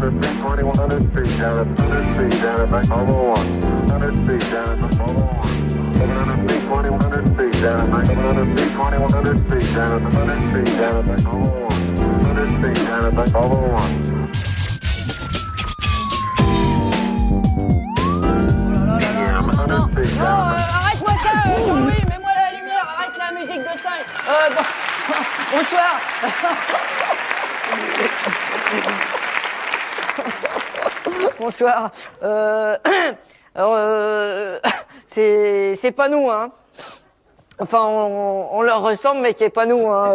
100 feet, 2100 feet, down at 100 feet, down at Volvo 1. 100 feet, down at Volvo 1. 700 feet, 2100 feet, down at 700 feet, 2100 feet, down at 100 feet, down at Volvo 1. 100 feet, down at Volvo 1. Arrête-moi ça, Jean-Louis, mets-moi la lumière, arrête la musique de singe. Bonsoir. Bonsoir. Alors, c'est pas nous, hein. Enfin, on leur ressemble, mais c'est pas nous, hein.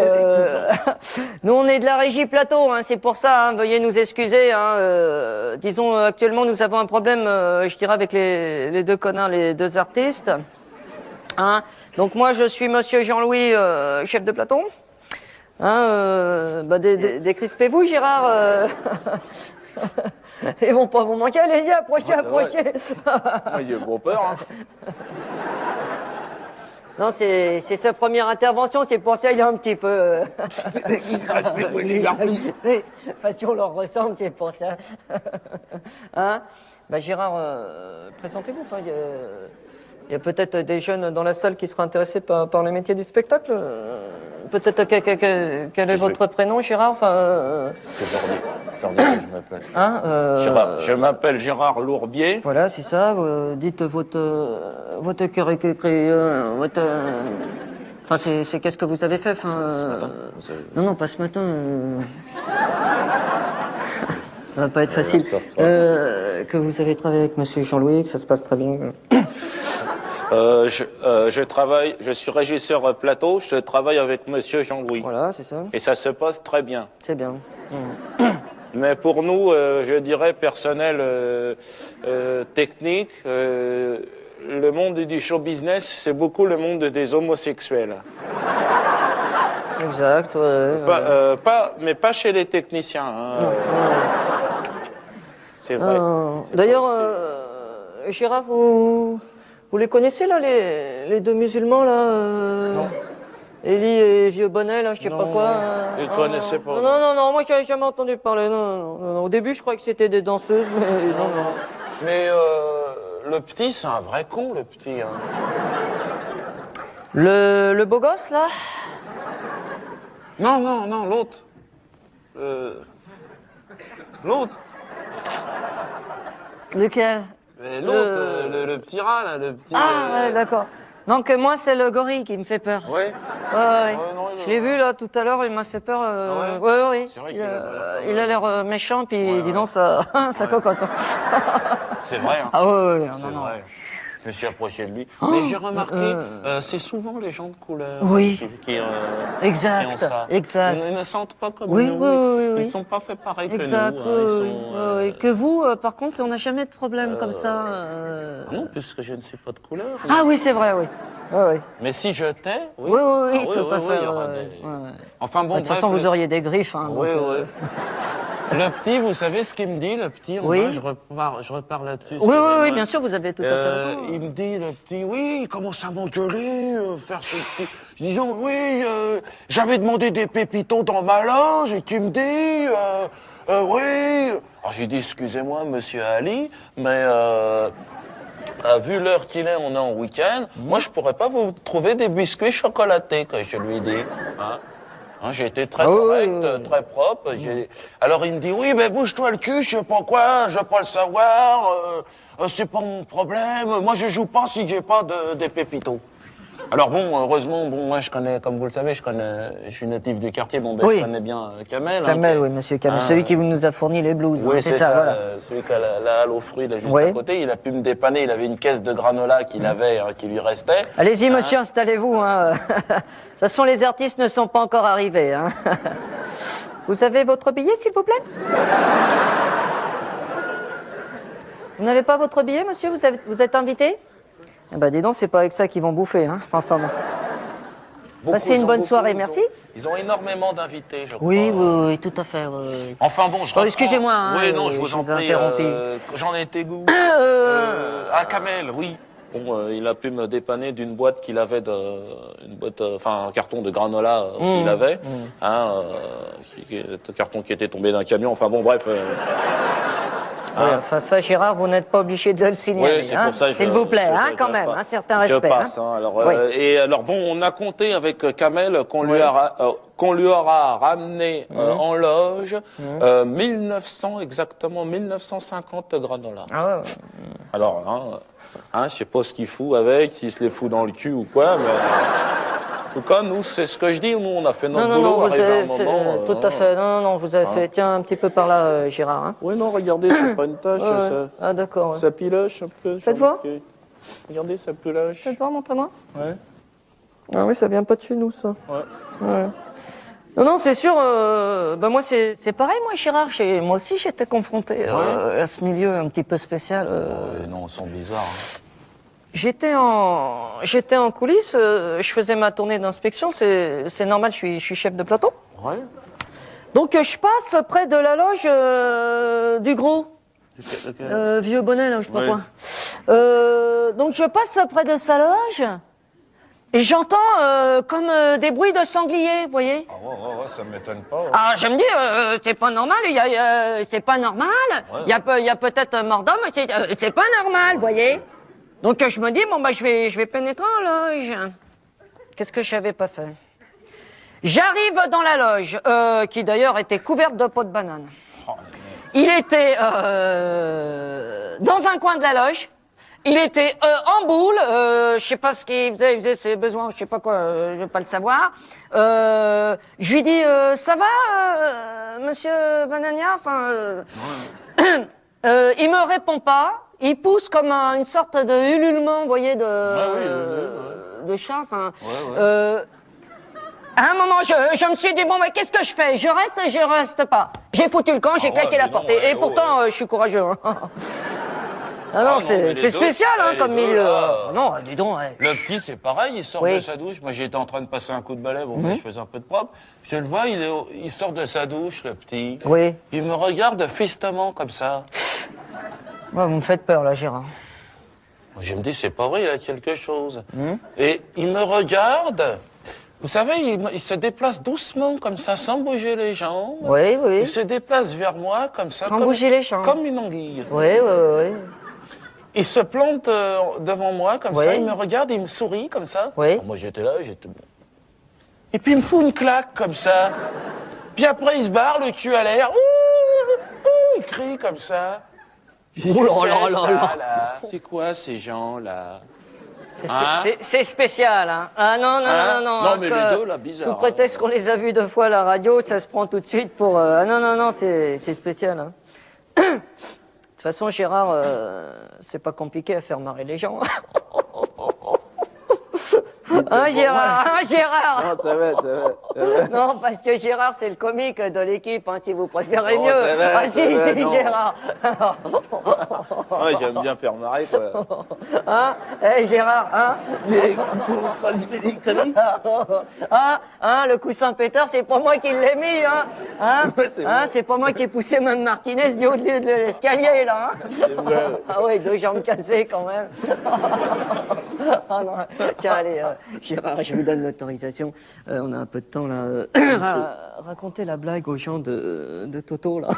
Nous, on est de la régie plateau, hein. C'est pour ça, hein. Veuillez nous excuser, hein. Disons, actuellement, nous avons un problème, je dirais, avec les deux connards, les deux artistes. Hein. Donc moi, je suis Monsieur Jean-Louis, chef de plateau. Hein, décrispez-vous, Gérard. Ils vont pas vous manquer, allez-y, approchez. Il a bon peur, hein. Non, c'est sa première intervention, c'est pour ça qu'il est un petit peu... Parce qu'on leur ressemble, c'est pour ça. Hein? Gérard, présentez-vous. Enfin, il y a peut-être des jeunes dans la salle qui seraient intéressés par le métier du spectacle. Peut-être quel est votre prénom, Gérard? Enfin, Jordi, je m'appelle. Hein, Gérard, je m'appelle Gérard Lourbier. Voilà, c'est ça. Dites votre curriculum, votre... Enfin, c'est qu'est-ce que vous avez fait? Enfin, ce matin, Non, pas ce matin. Ça va pas être facile. Que vous avez travaillé avec Monsieur Jean-Louis, que ça se passe très bien. Je suis régisseur plateau, je travaille avec Monsieur Jean-Louis. Voilà, c'est ça. Et ça se passe très bien. C'est bien. Mais pour nous, je dirais personnel, technique, le monde du show business, c'est beaucoup le monde des homosexuels. Exact, ouais. Mais pas chez les techniciens. Hein. C'est vrai. D'ailleurs, Gérard, vous les connaissez là, les deux musulmans là Non. Élie et Vieux Bonnet là, je sais pas quoi. Je ne connaissais pas. Non, moi j'avais jamais entendu parler. Non. Au début, je croyais que c'était des danseuses, mais non. Mais le petit, c'est un vrai con, le petit. Hein. Le beau gosse là? Non, l'autre. L'autre. Lequel? L'autre, le petit rat, là, le petit... Ouais, d'accord. Donc moi, c'est le gorille qui me fait peur. Ouais. Ouais. Non, Je l'ai vu là tout à l'heure, il m'a fait peur. Ouais. C'est vrai Il a l'air méchant, puis dis donc, ça cocotte. C'est vrai, hein. Ah ouais, C'est non. vrai. Je me suis approché de lui. Mais j'ai remarqué, c'est souvent les gens de couleur Oui. qui ont ça. Exact. Ils ne sentent pas comme Oui, nous. oui. Ils ne sont pas faits pareil Exact, que nous. oui. Que vous, par contre, on n'a jamais de problème comme ça. Non, puisque je ne suis pas de couleur. Ah oui, c'est vrai, oui. Ouais. Mais si je t'ai, oui. Oui, tout à fait. il y aura des... Enfin bon, De toute façon, vous auriez des griffes. Hein, Oui. donc, Le petit, vous savez ce qu'il me dit, le petit? Oui. Je repars là-dessus. Oui, bien sûr, vous avez tout à fait raison. Il me dit, le petit, oui, il commence à m'engueuler, faire ce petit... Je dis, oui, j'avais demandé des pépitos dans ma loge, et tu me dis, oui... Alors j'ai dit, excusez-moi, monsieur Ali, mais... vu l'heure qu'il est, on est en week-end, moi je pourrais pas vous trouver des biscuits chocolatés, que je lui dis. Hein? J'ai été très correct, très propre. Alors il me dit, oui, mais bouge-toi le cul, je sais pas quoi, je veux pas le savoir, c'est pas mon problème, moi je joue pas si j'ai pas des pépitos. Alors bon, heureusement, moi je connais, comme vous le savez, je suis natif du quartier, je connais bien Kamel. Kamel, oui, monsieur Kamel, celui qui nous a fourni les blues. Oui, c'est ça, voilà. Celui qui a la halle aux fruits là juste à côté, il a pu me dépanner, il avait une caisse de granola qu'il avait, qui lui restait. Allez-y, monsieur, installez-vous. De toute façon, les artistes ne sont pas encore arrivés. Hein. Vous avez votre billet, s'il vous plaît? Vous n'avez pas votre billet, monsieur? Vous êtes invité? Eh ben, dis donc, c'est pas avec ça qu'ils vont bouffer, hein. Enfin bon. Passez une bonne soirée, merci. Ils ont énormément d'invités, je crois. Oui, tout à fait. Oui. Enfin bon, je reprends. Excusez-moi, hein, oui, non, je vous en prie. J'en ai été goût. Kamel, oui. Bon, il a pu me dépanner d'une boîte qu'il avait un carton de granola qu'il avait, un carton qui était tombé d'un camion. Enfin bon, bref. Oui, enfin ça, Gérard, vous n'êtes pas obligé de le signaler. Oui, c'est pour ça que s'il vous plaît, je quand même, passe. un certain Je respect. passe. Alors, Oui. et alors bon, on a compté avec Kamel qu'on lui aura ramené en loge 1900 exactement 1950 granola. Ah ouais, ouais. Alors, je sais pas ce qu'il fout avec, s'il se les fout dans le cul ou quoi, mais en tout cas, nous, c'est ce que je dis. Nous, on a fait notre boulot. vous Arrivé à avez un fait, moment. tout à fait. Non, vous avez fait. Tiens, un petit peu par là, Gérard. Hein. Oui, non, regardez, c'est pas une tâche. Ouais, ouais. Ça, Ah d'accord. Ouais. ça piloche un peu. Faites voir. Regardez, ça piloche. Faites voir, montrez-moi. Ouais. Ah oui, ça vient pas de chez nous, ça. Ouais. Non, c'est sûr. Moi, c'est pareil, moi, Gérard. Moi aussi, j'étais confronté à ce milieu un petit peu spécial. Non, ils sont bizarres. Hein. J'étais en coulisses. Je faisais ma tournée d'inspection. C'est normal. Je suis chef de plateau. Ouais. Donc, je passe près de la loge du gros. Vieux bonnet, là, je sais pas quoi. Donc, je passe près de sa loge. Et j'entends comme des bruits de sangliers, vous voyez. Ah ouais, ça m'étonne pas. Ouais. Ah, je me dis, c'est pas normal, c'est pas normal. Il y a peut-être un mort d'homme, c'est pas normal, vous voyez. Donc je me dis, je vais pénétrer en loge. Qu'est-ce que j'avais pas fait? J'arrive dans la loge, qui d'ailleurs était couverte de pots de banane. Il était dans un coin de la loge. Il était en boule, je sais pas ce qu'il faisait, il faisait ses besoins, je sais pas quoi, je vais pas le savoir. Je lui dis, ça va, monsieur Banania? Enfin, il me répond pas. Il pousse comme une sorte de ululement, vous voyez, de chat. Enfin, à un moment, je me suis dit, bon, mais qu'est-ce que je fais? Je reste pas. J'ai foutu le camp, j'ai claqué la porte. Et pourtant, je suis courageux. Hein. Ah non, c'est spécial, comme milieu. Non, dis donc. Ouais. Le petit, c'est pareil, il sort de sa douche. Moi, j'étais en train de passer un coup de balai, je faisais un peu de propre. Je le vois, il sort de sa douche, le petit. Oui. Il me regarde fistement, comme ça. Ouais, vous me faites peur, là, Gérard. Je me dis, c'est pas vrai, il a quelque chose. Et il me regarde. Vous savez, il se déplace doucement, comme ça, sans bouger les jambes. Oui. Il se déplace vers moi, comme ça. Sans bouger les jambes. Comme une anguille. Oui. Il se plante devant moi, comme ça, il me regarde, il me sourit, comme ça. Oui. Alors moi, j'étais là, j'étais bon. Et puis, il me fout une claque, comme ça. Puis après, il se barre, le cul à l'air. Il crie, comme ça. C'est quoi, ces gens-là? C'est spécial, hein. Ah non. Non, mais les deux, là, bizarre. Sous prétexte qu'on les a vus 2 fois à la radio, ça se prend tout de suite pour... Ah non, c'est spécial, hein. De toute façon, Gérard, c'est pas compliqué à faire marrer les gens. Hein, Gérard? Non, ça va. Non, parce que Gérard, c'est le comique de l'équipe, si vous préférez Non, mieux. ça va, Ah si, non. Gérard. J'aime bien faire marrer, quoi. Hein? Gérard, hein? Le coussin pétard, c'est pas moi qui l'ai mis, c'est pas moi qui ai poussé Mme Martinez du haut de l'escalier, là, Ah ouais, 2 jambes cassées, quand même. Ah non, tiens, allez, Gérard, je vous donne l'autorisation. On a un peu de temps, là. Racontez la blague aux gens de Toto, là.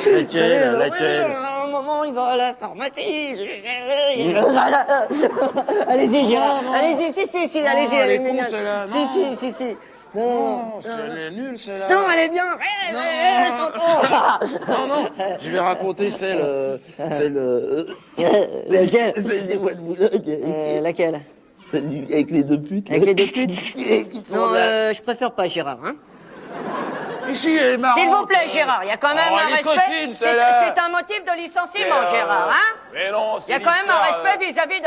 Laquelle À un moment, il va à la pharmacie. Allez-y, Gérard. Allez-y, si, allez-y. Elle est mignonne. con, celle-là. Si. Non, elle est nulle, celle-là. non, elle est bien. Non, je vais raconter celle Laquelle? celle des bois de Boulogne. Laquelle? Celle avec les 2 putes. Avec les 2 putes? Non, je préfère pas, Gérard. Ici, elle est marrante. S'il vous plaît, Gérard, il y a quand même un elle est respect. coquine, celle-là. C'est un motif de licenciement, Gérard, Mais non, Il y a quand même un respect vis-à-vis de...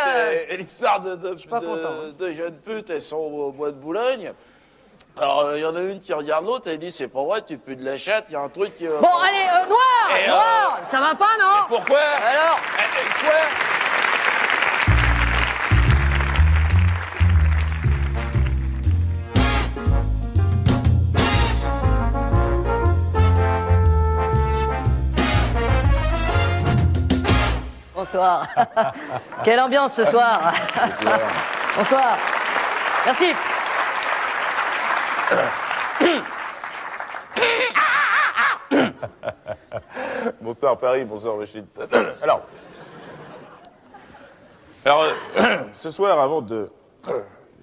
C'est l'histoire de pas content. de jeunes putes, elles sont au bois de Boulogne. Alors, il y en a une qui regarde l'autre, elle dit, c'est pas vrai, tu pues de la chatte, il y a un truc qui... Bon, allez, Noir, ça va pas, non? Pourquoi? Alors? Quoi? Bonsoir. Quelle ambiance ce soir. Bonsoir. Merci. Bonsoir Paris, bonsoir Rachid. Alors, ce soir, avant de...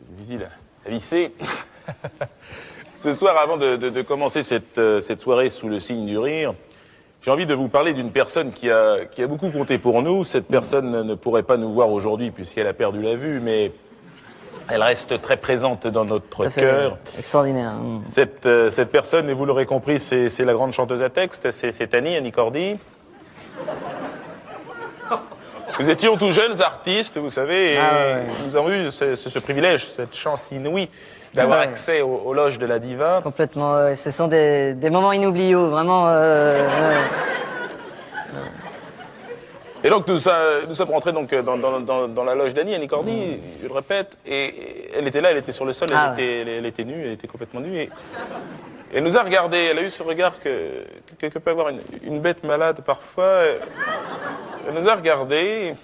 difficile à visser. Ce soir, avant de commencer cette soirée sous le signe du rire, j'ai envie de vous parler d'une personne qui a beaucoup compté pour nous. Cette personne ne pourrait pas nous voir aujourd'hui puisqu'elle a perdu la vue, mais elle reste très présente dans notre cœur. Extraordinaire. Cette personne, et vous l'aurez compris, c'est la grande chanteuse à texte, c'est Annie Cordy. Nous étions tous jeunes artistes, vous savez, et nous avons eu ce privilège, cette chance inouïe d'avoir accès aux loges de la diva. Complètement, ouais. Ce sont des moments inoubliables, vraiment. Et donc nous sommes rentrés donc dans la loge d'Annie Cordy, je le répète, et elle était là, elle était sur le sol, elle était nue, elle était complètement nue, et elle nous a regardés, elle a eu ce regard que peut avoir une bête malade parfois. Elle nous a regardés.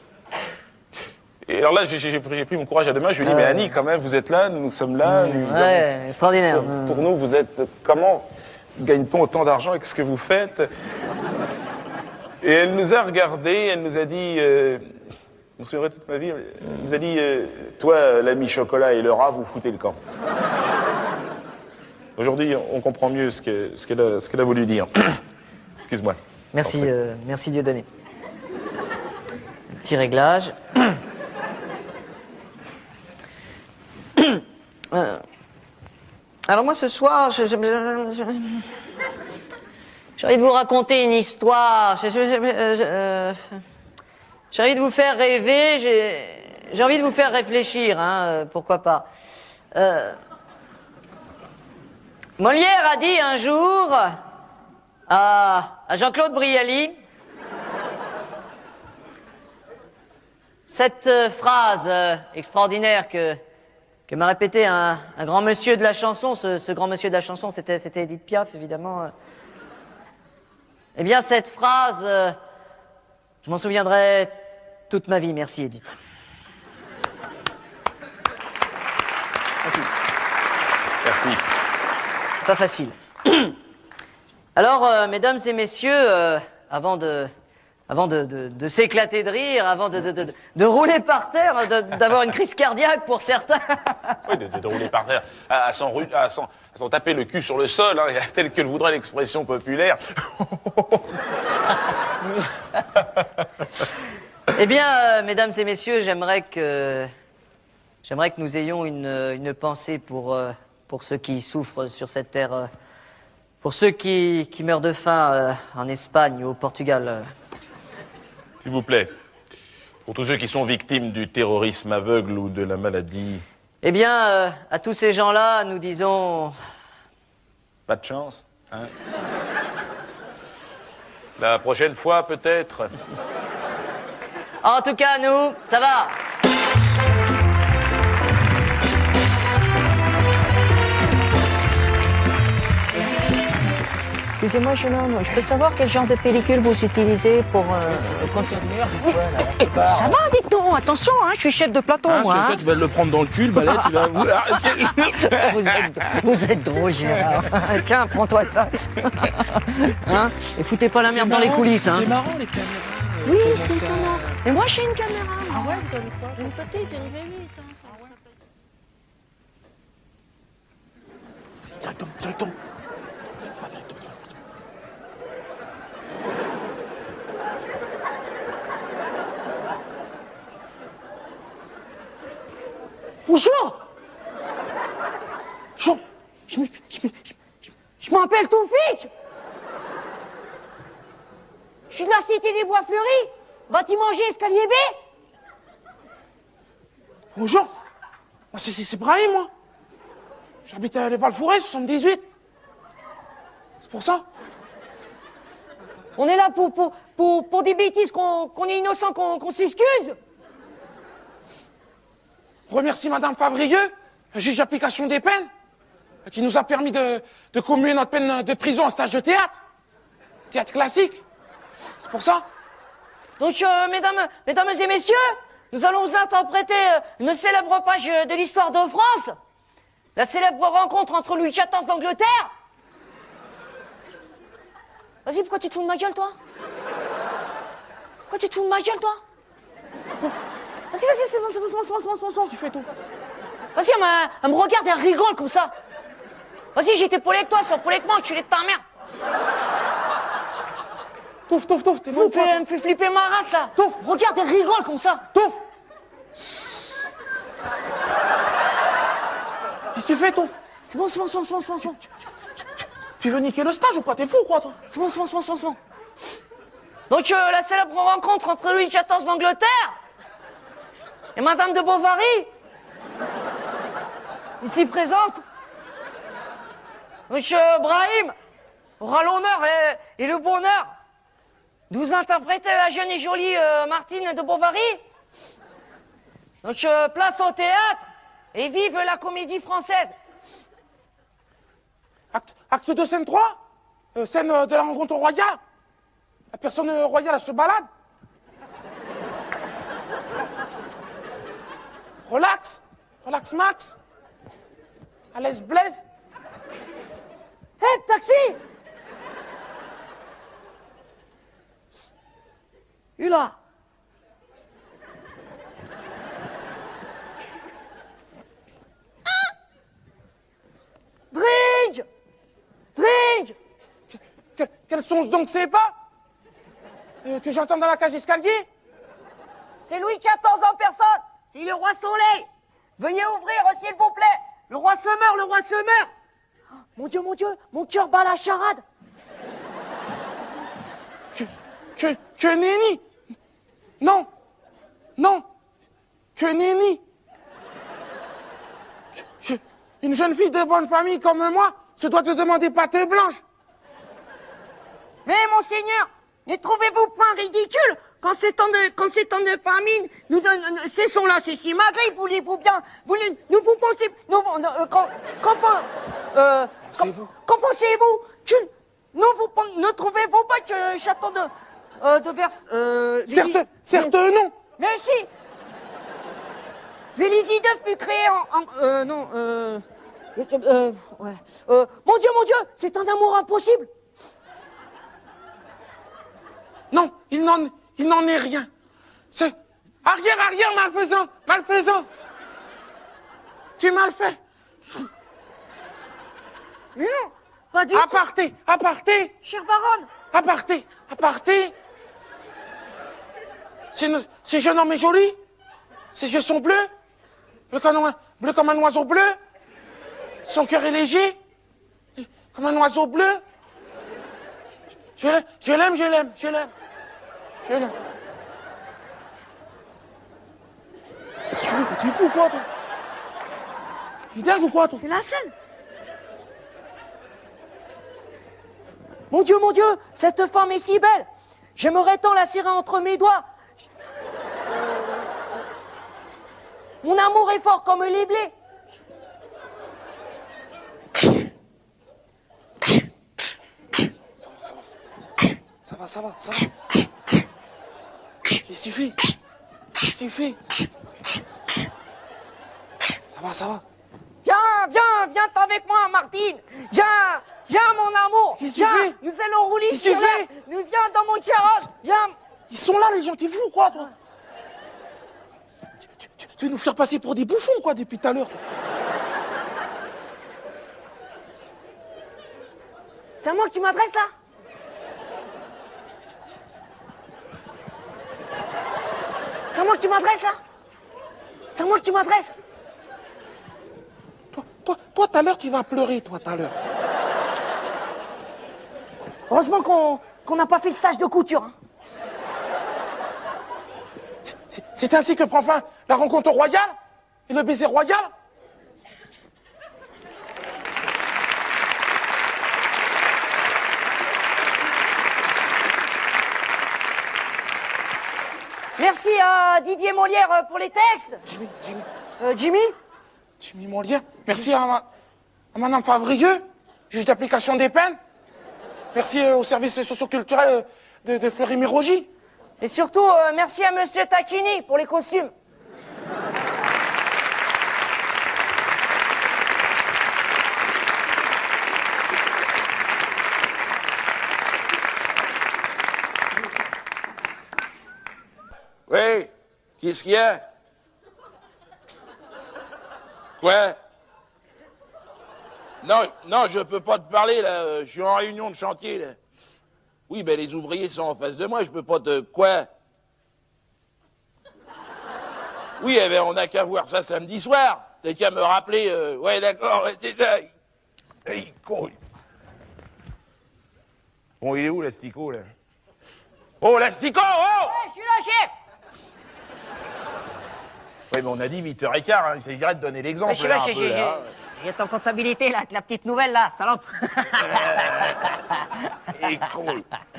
Et alors là, j'ai pris mon courage à deux mains. Je lui ai dit, mais Annie, quand même, vous êtes là, nous sommes là. Extraordinaire. Pour nous, vous êtes... Comment gagne-t-on autant d'argent avec ce que vous faites? Et elle nous a regardés, elle nous a dit... je me souviendrai toute ma vie. Elle nous a dit, toi, l'ami Chocolat et le rat, vous foutez le camp. Aujourd'hui, on comprend mieux ce qu'elle a voulu dire. Excuse-moi. Merci, merci Dieudonné. Petit réglage. Alors moi ce soir, j'ai envie de vous raconter une histoire. J'ai envie de vous faire rêver. J'ai envie de vous faire réfléchir. Pourquoi pas. Molière a dit un jour à Jean-Claude Brialy cette phrase extraordinaire que m'a répété un grand monsieur de la chanson. Ce grand monsieur de la chanson, c'était Édith Piaf, évidemment. Eh bien, cette phrase, je m'en souviendrai toute ma vie. Merci, Édith. Merci. Merci. Pas facile. Alors, mesdames et messieurs, avant de s'éclater de rire, avant de rouler par terre, d'avoir une crise cardiaque pour certains. Oui, de rouler par terre, à s'en taper le cul sur le sol, hein, tel que le voudrait l'expression populaire. Eh bien, mesdames et messieurs, j'aimerais que nous ayons une pensée pour ceux qui souffrent sur cette terre, pour ceux qui meurent de faim en Espagne ou au Portugal. S'il vous plaît, pour tous ceux qui sont victimes du terrorisme aveugle ou de la maladie. Eh bien, à tous ces gens-là, nous disons... Pas de chance, hein? La prochaine fois, peut-être. En tout cas, nous, ça va. Excusez-moi, jeune homme, je peux savoir quel genre de pellicule vous utilisez pour ça va, dites donc, attention, hein, je suis chef de plateau, moi. Ça, tu vas le prendre dans le cul, le balai, tu vas... vous êtes drôle, Gérard. Tiens, prends-toi ça. Hein, et foutez pas la merde dans les coulisses. Hein. C'est marrant, les caméras. Oui, c'est étonnant. Mais moi, j'ai une caméra. Ah ouais, vous avez pas? Une petite, une V8. Hein, ça Directement, directement. Bonjour. Jean, Je m'appelle Toufik. Je suis de la cité des Bois Fleuris, bâtiment G, escalier B. bonjour. Moi, c'est Brahim, moi. J'habite à les Val-Fouré, 78. C'est pour ça. On est là pour des bêtises, qu'on est innocent, qu'on s'excuse. Remercie Madame Favrigueux, juge d'application des peines, qui nous a permis de commuer notre peine de prison en stage de théâtre. Théâtre classique. C'est pour ça. Donc, mesdames et messieurs, nous allons vous interpréter une célèbre page de l'histoire de France. La célèbre rencontre entre Louis XIV d'Angleterre. Vas-y, pourquoi tu te fous de ma gueule, toi? Quoi, tu te fous de ma gueule, toi? Vas-y, vas-y, c'est bon, c'est bon, c'est bon, c'est bon, c'est bon. Tu fais tout. Vas-y, elle me regarde et elle rigole comme ça. Vas-y, j'ai été poli avec toi, sois poli avec moi, enculé de ta mère. Touf, t'es fou, Elle me fait flipper ma race, là. Touf. Regarde, elle rigole comme ça. Touf. Qu'est-ce que tu fais, Touf? C'est bon, c'est bon, c'est bon, c'est bon, c'est bon, c'est bon. Tu veux niquer le stage ou quoi? T'es fou ou quoi, toi? C'est bon, c'est bon, c'est bon, c'est bon, c'est bon. Donc, la célèbre rencontre entre Louis XIV d'Angleterre et Madame de Bovary, ici présente. Monsieur Brahim aura l'honneur et le bonheur de vous interpréter la jeune et jolie Martine de Bovary. Donc, place au théâtre et vive la comédie française. Acte 2, scène 3. Scène de la rencontre royale. La personne royale, elle se balade. Relax. Relax, Max. À l'aise, Blaise. Hé, taxi! Hula! Drink! Drink! Quels sont donc ces pas que j'entends dans la cage d'escalier? C'est Louis XIV en personne! C'est le roi Soleil! Veuillez ouvrir, s'il vous plaît! Le roi se meurt, le roi se meurt! Mon Dieu, mon cœur bat la charade! Que nenni. Non. Non. Que nenni. Une jeune fille de bonne famille comme moi se doit te demander pâte blanche. Mais monseigneur, ne trouvez-vous pas ridicule quand ces temps de famine, cessons-là, c'est si maghré, voulez-vous bien, nous vous pensez, qu'en pensez-vous? Ne trouvez-vous pas que le château de Vers... Certes non. Mais si! Vélizy II fut créé ouais. Mon Dieu, c'est un amour impossible! Non, il n'en est rien. C'est arrière, malfaisant. Tu m'as le fait. Mais non, pas du tout. Aparté. Cher baronne. Aparté. Ce jeune homme est joli. Ses yeux sont bleus. Bleu comme un oiseau bleu. Son cœur est léger. Comme un oiseau bleu. Je l'aime. Qu'est-ce que tu veux? T'es fou quoi, toi? T'es dingue ou quoi, toi? C'est la scène. Mon Dieu, cette femme est si belle. J'aimerais tant la serrer entre mes doigts. Mon amour est fort comme les blés. Ça va. Qu'est-ce que tu fais? Ça va. Viens avec moi, Martine. Viens, mon amour. Qu'est-ce que tu fais? Nous allons rouler Qu'est-ce que tu sur l'air. fais? Nous viens dans mon carotte. Viens. Ils sont là, les gens, t'es fou quoi, toi? Tu veux nous faire passer pour des bouffons, quoi, depuis tout à l'heure? C'est à moi que tu m'adresses, là? C'est à moi que tu m'adresses, là? C'est à moi que tu m'adresses? Toi, tout à l'heure, tu vas pleurer, toi, tout à l'heure. Heureusement qu'on n'a pas fait le stage de couture, hein. C'est ainsi que prend fin la rencontre royale et le baiser royal. Merci à Didier Molière pour les textes. Jimmy? Jimmy Molière. Merci à Madame Favrieux, juge d'application des peines. Merci au service socioculturel de Fleury-Mérogis. Et surtout, merci à Monsieur Tacchini pour les costumes. Oui. Qu'est-ce qu'il y a? Quoi? Non, je peux pas te parler, là. Je suis en réunion de chantier, là. Oui, ben les ouvriers sont en face de moi, je peux pas te... Quoi? Oui, eh ben on n'a qu'à voir ça samedi soir. T'as qu'à me rappeler... Ouais, d'accord, c'est ça. Hey, con. Bon, il est où, l'asticot, là? Oh, l'asticot, oh! Je suis là, chef. Oui, mais on a dit 8h15, hein. Il s'agirait de donner l'exemple, Je suis là, là, un peu, là. j'ai ton comptabilité, là, avec la petite nouvelle, là, salope. Et con.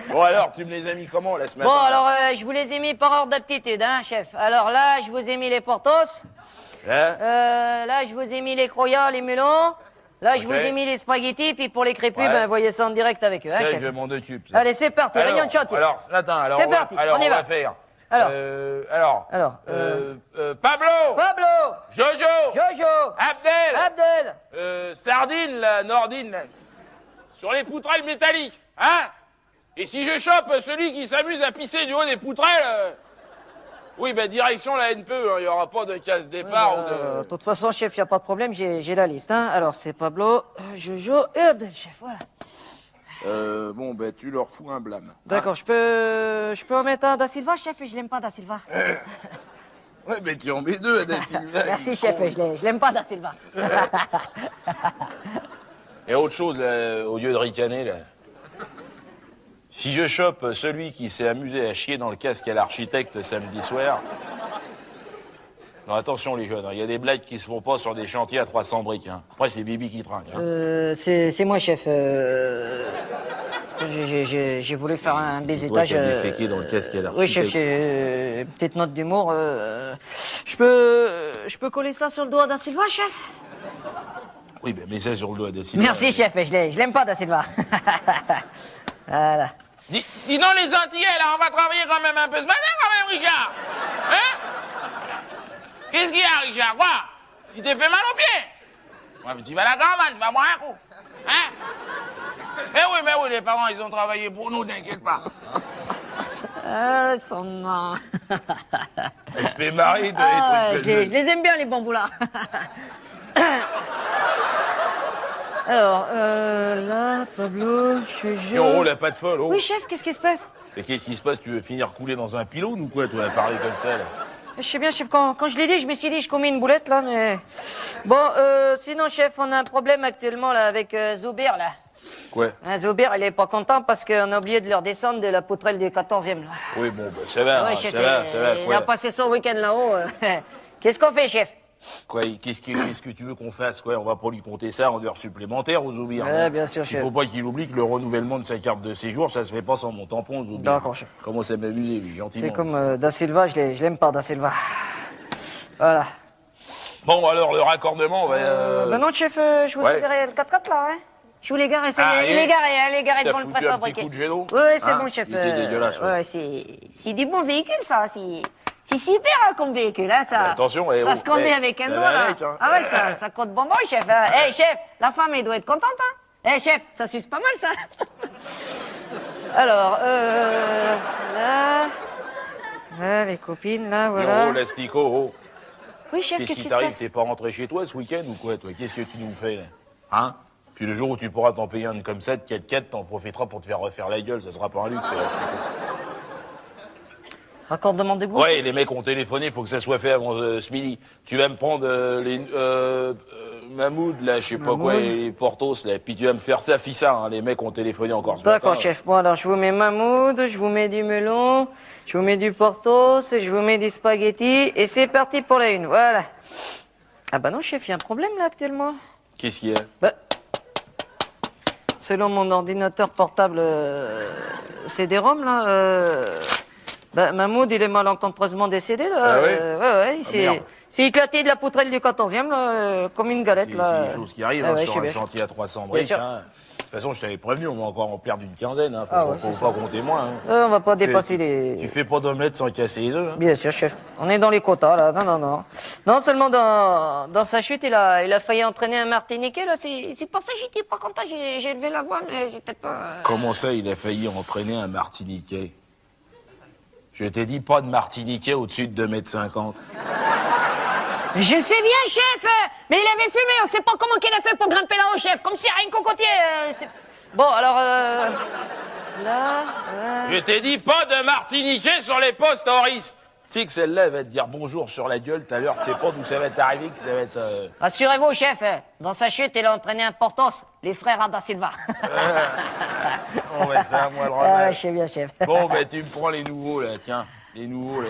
Bon, alors, tu me les as mis comment, là, ce matin? Bon, alors, je vous les ai mis par ordre d'aptitude, hein, chef. Alors là, je vous ai mis les portos. Hein? Là, je vous ai mis les croyats, les melons. Là, je Ok. vous ai mis les spaghettis, puis pour les crépus, Ouais. ben, voyez ça en direct avec eux, hein, Ça, chef. je m'en occupe, ça. Allez, c'est parti, Alors, réunion de chantier. Alors, attends, alors, C'est parti, alors, on y va. va faire. Alors. Pablo! Pablo, Jojo! Jojo, Abdel! Abdel, Sardine, là, Nordine, là. Sur les poutrelles métalliques, hein? Et si je chope celui qui s'amuse à pisser du haut des poutrelles, oui, ben, direction la NPE, hein, il n'y aura pas de casse-départ ou de de... toute façon, chef, il n'y a pas de problème, j'ai la liste, hein. Alors, c'est Pablo, Jojo et Abdel, chef, voilà. Bon, ben, tu leur fous un blâme. D'accord, je peux en mettre un Da Silva, chef, je l'aime pas, Da Silva. Ouais, ben, tu en mets deux, Da Silva. Merci, chef, je l'aime pas, Da Silva. Et autre chose, là, au lieu de ricaner, là. Si je chope celui qui s'est amusé à chier dans le casque à l'architecte samedi soir... Non, attention les jeunes, il y a des blagues qui se font pas sur des chantiers à 300 briques. Hein. Après, c'est Bibi qui trinque. Hein. C'est moi, chef. J'ai voulu faire un bizutage. C'est toi qui as déféqué dans le casque à l'architecte. Oui, chef, j'ai une petite note d'humour. Je peux coller ça sur le doigt Da Silva, chef? Oui, ben mets ça sur le doigt de Silva. Merci, chef, je l'aime pas, Da Silva. Voilà. Dis donc les Antillais, là, on va travailler quand même un peu ce matin, quand même, Richard. Hein? Qu'est-ce qu'il y a, Richard? Quoi? Tu t'es fait mal au pied? Ouais, tu vas à la caravane, tu vas boire un coup. Hein? Mais oui, les parents, ils ont travaillé pour nous, t'inquiète pas. Son nom. Elle te fait marrer, toi, Ah, les je trucs. les aime bien, les bambous, là. Alors, là, Pablo, Jojo... Et on roule la patte folle, oh. Oui, chef, qu'est-ce qui se passe? Et qu'est-ce qui se passe? Tu veux finir coulé dans un pylône ou quoi, toi, à parler comme ça, là? Je sais bien, chef, quand je l'ai dit, je me suis dit, je commets une boulette, là, mais... Bon, sinon, chef, on a un problème actuellement, là, avec Zoubir, là. Quoi? Zoubir, il est pas content parce qu'on a oublié de leur descendre de la poutrelle du 14e, là. Oui, bon, bah, ça va, Ouais, hein, chef, ça va, il quoi. a passé son week-end là-haut. Qu'est-ce qu'on fait, chef? Quoi, qu'est-ce que tu veux qu'on fasse, quoi? On va pas lui compter ça en heures supplémentaires aux Zoubir. Ouais, bien sûr, Il chef. faut pas qu'il oublie que le renouvellement de sa carte de séjour, ça se fait pas sans mon tampon, Zoubir. D'accord, chef. Comment à m'amuser, lui, gentiment. C'est comme Da Silva, je l'aime pas, Da Silva. Voilà. Bon, alors, le raccordement, on va... Ben non, chef, je vous ai garé le 4x4, là, hein. Je vous l'ai garé, ça y est, il est garé, hein, il est garé T'as devant le foutu un petit préfabriqué. coup de géno? Oui, c'est Hein? bon, chef. Il était dégueulasse, ouais. Ouais, c'est du bon véhicule, ça. C'est super hein, comme véhicule, hein, ça. Bah, attention, ça oh, se conduit eh, avec un ça doigt, va là. avec, hein. Ah ouais, ça compte bonbon, chef. Eh, chef, la femme, elle doit être contente, hein. Eh, chef, ça suce pas mal, ça. Alors, là, les copines, là, voilà. Oh, l'astico, oh. Oui, chef, Qu'est-ce qu'est-ce qui qui se t'arrive? passe? T'es pas rentré chez toi ce week-end ou quoi, toi? Qu'est-ce que tu nous fais, là? Hein? Puis le jour où tu pourras t'en payer un comme ça, de 4x4, t'en profiteras pour te faire refaire la gueule, ça sera pas un luxe, l'astico. Raccordement des bouches? Ouais, les mecs ont téléphoné, faut que ça soit fait avant ce midi. Tu vas me prendre les Mahmoud, là, je sais pas quoi, et les Portos, là, puis tu vas me faire ça, fissa, hein. Les mecs ont téléphoné encore ce D'accord, matin. chef. Bon, alors, je vous mets Mahmoud, je vous mets du melon, je vous mets du Portos, je vous mets du spaghetti, et c'est parti pour la une. Voilà. Ah bah non, chef, il y a un problème, là, actuellement. Qu'est-ce qu'il y a? Bah, selon mon ordinateur portable CD-ROM, là, bah, Mahmoud, il est malencontreusement décédé, là. Ah ouais? Ouais, il merde. s'est éclaté de la poutrelle du 14e, là, comme une galette, là. C'est des choses qui arrivent Ah hein, ouais, je sur sais un bien. chantier à 300 Bien briques. sûr. Hein. De toute façon, je t'avais prévenu, on va encore en perdre une quinzaine. Hein. Faut, Ah ouais, faut c'est pas compter moins. Hein. On va pas Tu fais- dépasser les... Tu fais pas d'omelette sans casser les œufs. Hein. Bien sûr, chef. On est dans les quotas, là. Non. Non seulement dans sa chute, il a failli entraîner un Martiniquais, là. C'est pour ça que j'étais pas content. J'ai levé la voix, mais j'étais pas... Comment ça, il a failli entraîner un Martiniquais? Je t'ai dit pas de Martiniquais au-dessus de 2,50 m. Je sais bien, chef, mais il avait fumé, on sait pas comment qu'il a fait pour grimper là-haut, chef, comme si rien cocotier. Bon, alors, là... Je t'ai dit pas de Martiniquais sur les postes, Horace. Tu sais que celle-là, elle va te dire bonjour sur la gueule tout à l'heure, tu sais pas d'où ça va t'arriver, que ça va être... Rassurez-vous, chef, dans sa chute, il a entraîné un portos, les frères Ada Silva. Bon, ben, c'est à moi le remède. Je sais bien, chef. Bon, ben, tu me prends les nouveaux, là, tiens. Les nouveaux, là,